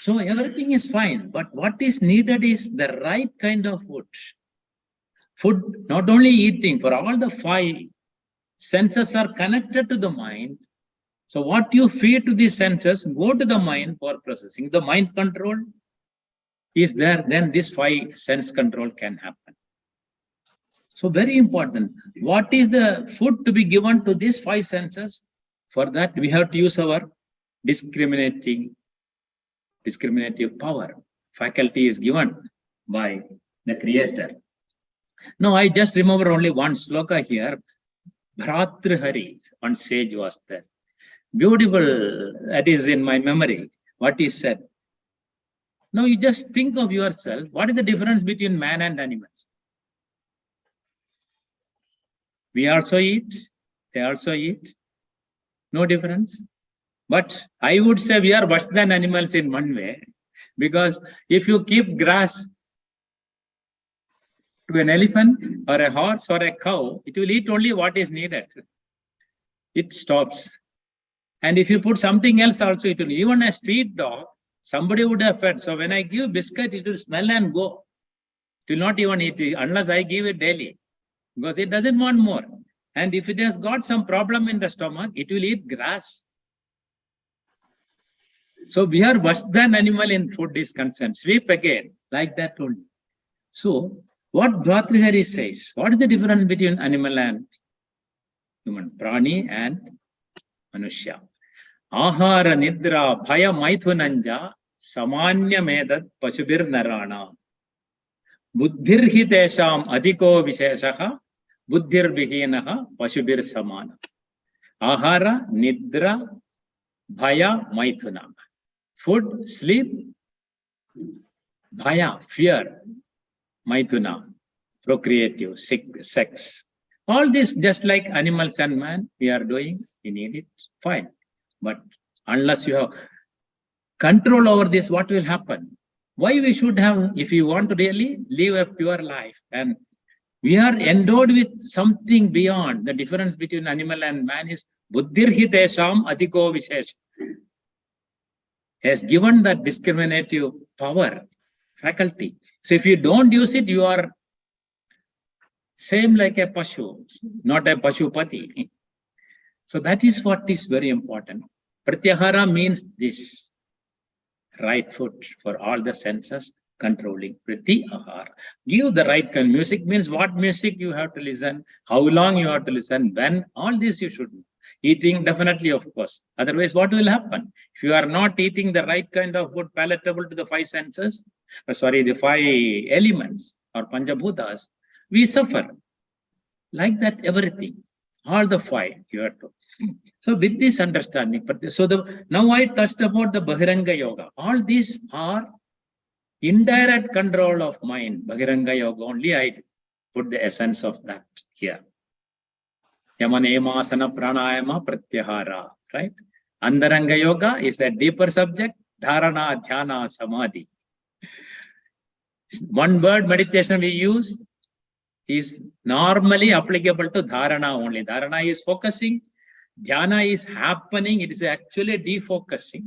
So everything is fine, but what is needed is the right kind of food. Food, not only eating, for all the five senses are connected to the mind. So what you feed to the senses, go to the mind for processing. The mind control is there, then this five sense control can happen. So very important. What is the food to be given to these five senses? For that, we have to use our discriminative power. Faculty is given by the Creator. Now, I just remember only one sloka here. Bhratrihari, one sage was there. Beautiful, that is in my memory, what he said. Now, you just think of yourself, what is the difference between man and animals? We also eat, they also eat. No difference. But I would say we are worse than animals in one way, because if you keep grass to an elephant or a horse or a cow, it will eat only what is needed. It stops. And if you put something else also, it will. Even a street dog, somebody would have fed. So when I give biscuit, it will smell and go. It will not even eat it unless I give it daily, because it doesn't want more. And if it has got some problem in the stomach, it will eat grass. So we are worse than animal in food is concerned. Sleep again, like that only. So what Bhatrihari says, what is the difference between animal and human? Prani and Manushya. Ahara nidra bhaya maithunanja samanya medad pashubir narana. Buddhir hi tesham adhiko visheshaha buddhir vihinaha pashubir samana. Ahara nidra bhaya maithuna. Food, sleep, bhaya, fear, maithuna, procreative, sex. All this just like animals and man, we are doing, we need it, fine. But unless you have control over this, what will happen? Why we should have, if you want to really live a pure life and We are endowed with something beyond. The difference between animal and man is buddhirhi tesham adhiko vishesh. Has given that discriminative power, faculty. So if you don't use it, you are same like a pashu, not a pashupati. So that is what is very important. Pratyahara means this. Right foot for all the senses, controlling pratyahara. Give the right kind. Music means what music you have to listen, how long you have to listen, when, all this you should know. Eating, definitely, of course. Otherwise, what will happen? If you are not eating the right kind of food palatable to the five senses, the five elements or Panchabhutas, we suffer. Like that, everything, all the five, you have to. So with this understanding, now I touched about the Bahiranga Yoga. All these are indirect control of mind. Bahiranga Yoga, only I put the essence of that here. Yamanema pranayama pratyahara, right? Andaranga Yoga is a deeper subject, dharana, dhyana, samadhi. One word meditation we use is normally applicable to dharana only. Dharana is focusing, dhyana is happening, it is actually defocusing.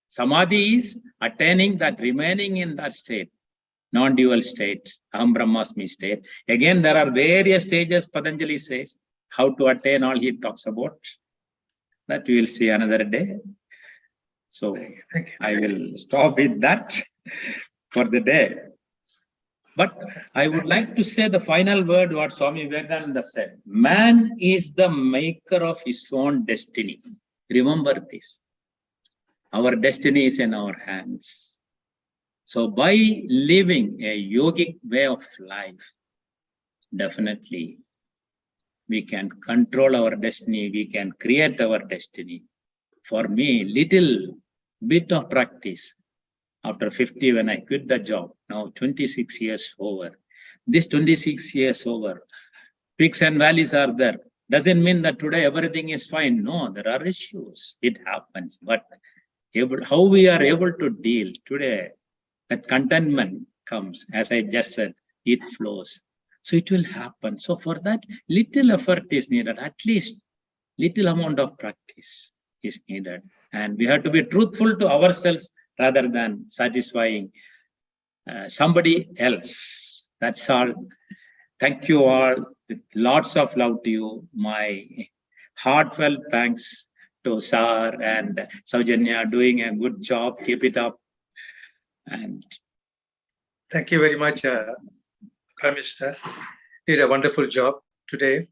Samadhi is attaining that, remaining in that state, non-dual state, Aham Brahmasmi state. Again, there are various stages Patanjali says, how to attain, all he talks about. That we will see another day. So Thank you. I will stop with that for the day. But I would like to say the final word what Swami Vivekananda said. Man is the maker of his own destiny. Remember this. Our destiny is in our hands. So by living a yogic way of life, definitely we can control our destiny, we can create our destiny. For me, little bit of practice, after 50 when I quit the job, now 26 years over. This 26 years over, peaks and valleys are there. Doesn't mean that today everything is fine. No, there are issues. It happens. But how we are able to deal today, that contentment comes, as I just said, it flows. So it will happen. So for that, little effort is needed, at least little amount of practice is needed. And we have to be truthful to ourselves rather than satisfying somebody else. That's all. Thank you all. With lots of love to you. My heartfelt thanks to Sir and Saujanya, doing a good job. Keep it up. And thank you very much, Parameswaran. Did a wonderful job today.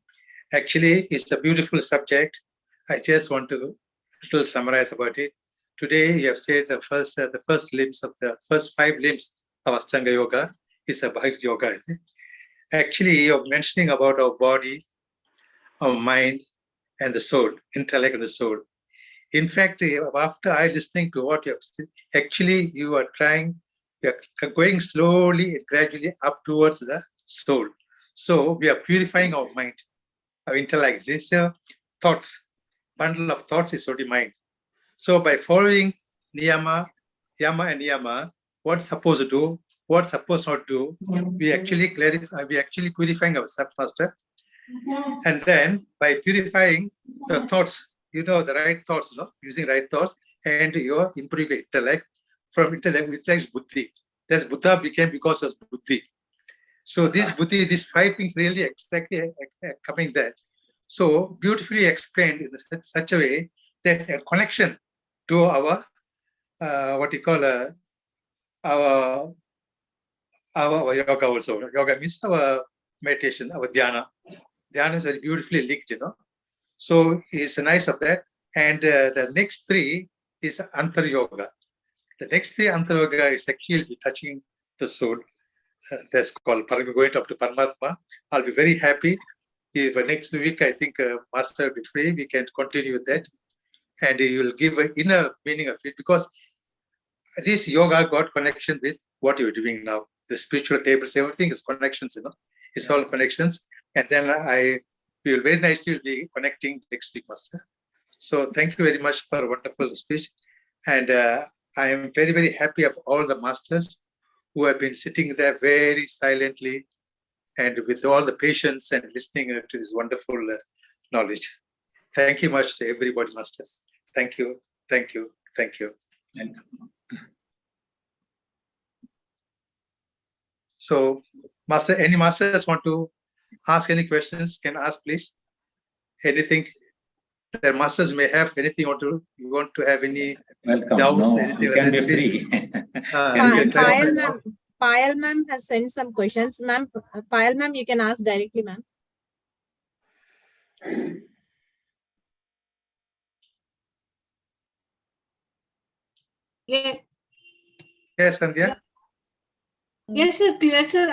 Actually, it's a beautiful subject. I just want to little summarize about it. Today, you have said the first limbs of the first 5 limbs of Ashtanga Yoga is a Bhakti Yoga. Actually, you're mentioning about our body, our mind, and the soul, intellect and the soul. In fact, after I listening to what you have said, actually you are going slowly and gradually up towards the soul. So we are purifying our mind, our intellect. This thoughts, bundle of thoughts is already mind. So by following niyama, yama and niyama, what's supposed to do, what's supposed not to do, we actually clarify, we actually purifying ourselves faster. And then by purifying the thoughts, the right thoughts, using right thoughts, and your improving intellect. From intellect is buddhi. That's Buddha became because of buddhi. So this buddhi, these 5 things really exactly coming there. So beautifully explained in such a way there's a connection to our what you call our yoga also. Yoga means our meditation, our dhyana. Dhyana is very beautifully linked, So it's nice of that. And the next 3 is Antar Yoga. The next 3 Antar Yoga is actually touching the soul. That's called going up to Paramatma. I'll be very happy if next week, I think Master will be free, we can continue with that. And you will give an inner meaning of it, because this yoga got connection with what you're doing now. The spiritual tables, everything is connections, It's all connections. And then we will very nicely be connecting next week, Master. So thank you very much for a wonderful speech. And I am very, very happy of all the masters who have been sitting there very silently and with all the patience and listening to this wonderful knowledge. Thank you much to everybody, masters. Thank you, thank you, thank you. So, master, any masters want to ask any questions? Can ask, please. Anything that masters may have, anything you want to have any Welcome. doubts, No, anything you like can that, be please? free. Payal ma'am has sent some questions. Ma'am, Payal ma'am, you can ask directly, ma'am. Yeah. Yes, Sandhya. Yes, sir. Clear, sir.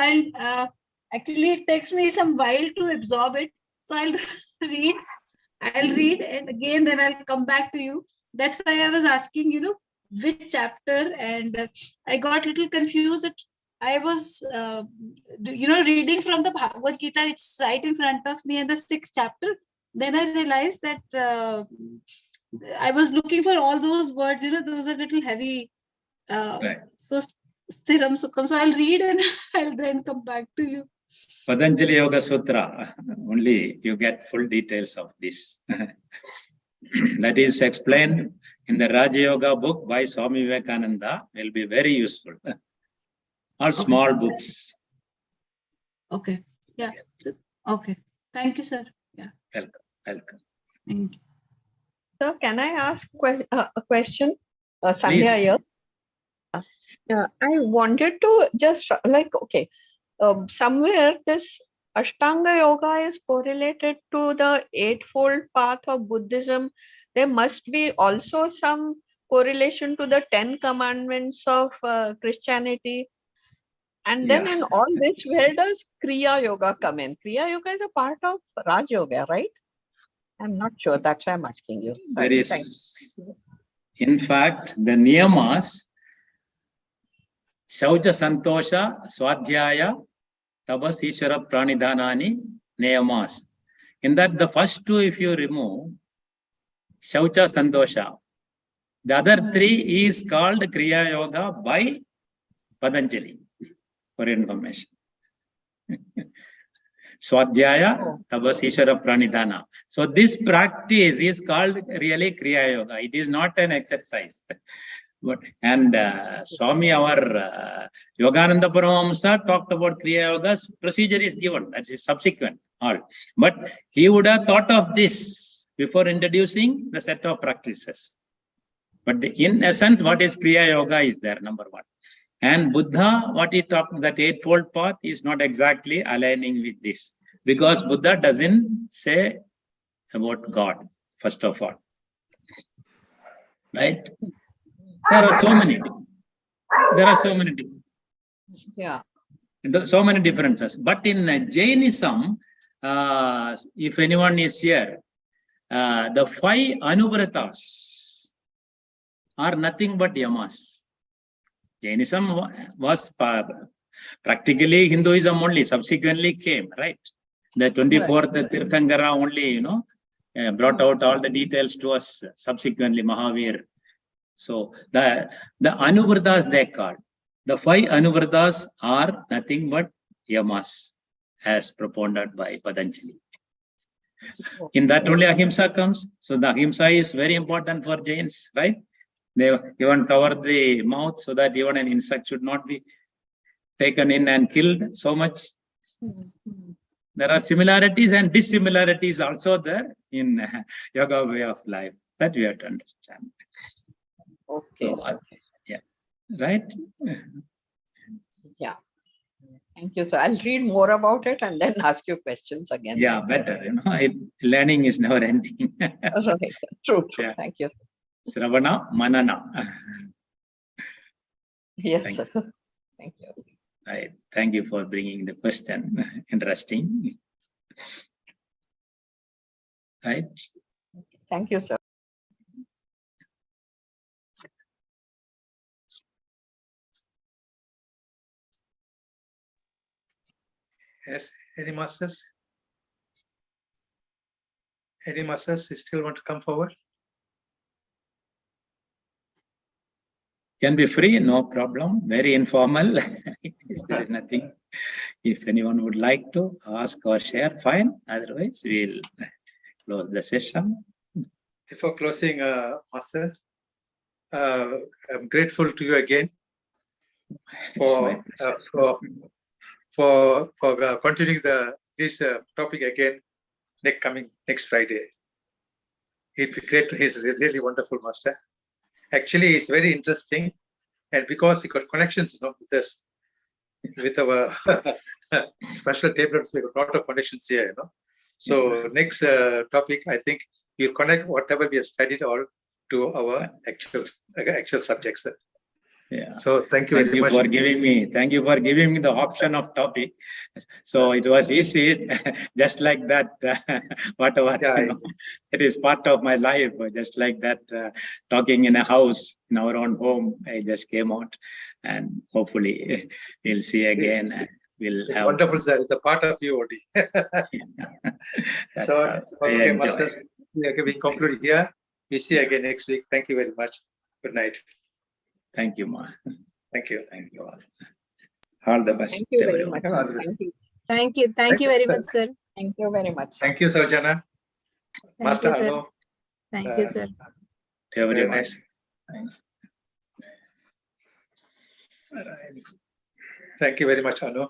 Actually, it takes me some while to absorb it. So I'll read. And again, then I'll come back to you. That's why I was asking, which chapter, and I got a little confused. I was, reading from the Bhagavad Gita. It's right in front of me in the 6th chapter. Then I realized that I was looking for all those words. Those are little heavy. Right. So Sthiram Sukham. So I'll read and I'll then come back to you. Patanjali Yoga Sutra, only you get full details of this. That is explained in the Raja Yoga book by Swami Vivekananda, will be very useful. All small books. Okay. Yeah. Okay. Thank you, sir. Yeah. Welcome. Welcome. Thank you. Sir, can I ask a question? Sandhya here. I wanted to just okay, somewhere this Ashtanga Yoga is correlated to the Eightfold Path of Buddhism. There must be also some correlation to the 10 Commandments of Christianity. And then in all this, where does Kriya Yoga come in? Kriya Yoga is a part of Raj Yoga, right? I'm not sure. That's why I'm asking you. Sorry, There is, in fact, the niyamas, Shaucha Santosha, Swadhyaya, Tabas Ishvara Pranidhanani, niyamas. In that, the first two, if you remove, Shaucha Santosha, the other three is called Kriya Yoga by Patanjali, for information. Swadhyaya, Tabas Ishvara Pranidhana. So this practice is called really Kriya Yoga. It is not an exercise. And Swami, our Yogananda Paramahamsa talked about Kriya Yoga. Procedure is given. That is subsequent. All. But he would have thought of this before introducing the set of practices. But in essence, what is Kriya Yoga is there, number one. And Buddha, what he talked, that Eightfold Path is not exactly aligning with this. Because Buddha doesn't say about God, first of all. Right? There are so many. Yeah. So many differences. But in Jainism, if anyone is here, the 5 Anuvratas are nothing but yamas. Jainism was practically Hinduism only, subsequently came, right? The 24th Tirthankara only, brought out all the details to us subsequently, Mahavir. So the Anuvratas they called. The 5 Anuvratas are nothing but yamas, as propounded by Patanjali. In that only ahimsa comes. So the ahimsa is very important for Jains, right? They even cover the mouth so that even an insect should not be taken in and killed so much. There are similarities and dissimilarities also there in yoga way of life that we have to understand. Okay. So, yeah. Right? Yeah. Thank you. So I'll read more about it and then ask you questions again. Yeah, better. Learning is never ending. Right. True. Yeah. Thank you. Shravana, Manana. Yes, sir. Thank you. Right. Thank you for bringing the question. Interesting. Right. Thank you, sir. Yes, any masters? Any masters still want to come forward? Can be free, no problem. Very informal. There is nothing. If anyone would like to ask or share, fine. Otherwise, we'll close the session. Before closing, Master, I'm grateful to you again for continuing this topic again next Friday. It'd be great. He's really wonderful, Master. Actually, it's very interesting, and because he got connections, with us, with our special tablets, we got a lot of connections here, So next topic, I think we'll connect whatever we have studied all to our actual subjects. Yeah. So thank you very much. Thank you for giving me the option of topic. So it was easy, just like that. Whatever, it is part of my life. Just like that, talking in a house, in our own home, I just came out, and hopefully we'll see again. It's wonderful, sir. It's a part of you only. So, okay, Masters, we conclude here. We see you again next week. Thank you very much. Good night. Thank you, Ma. Thank you. Thank you all. All the best. Thank you very much. Thank you. Thank you very much, sir. Thank you very much. Thank you, Sarjana. Master you, sir. Anu. Thank you, sir. Very nice. Thanks. Thank you very much, Anu.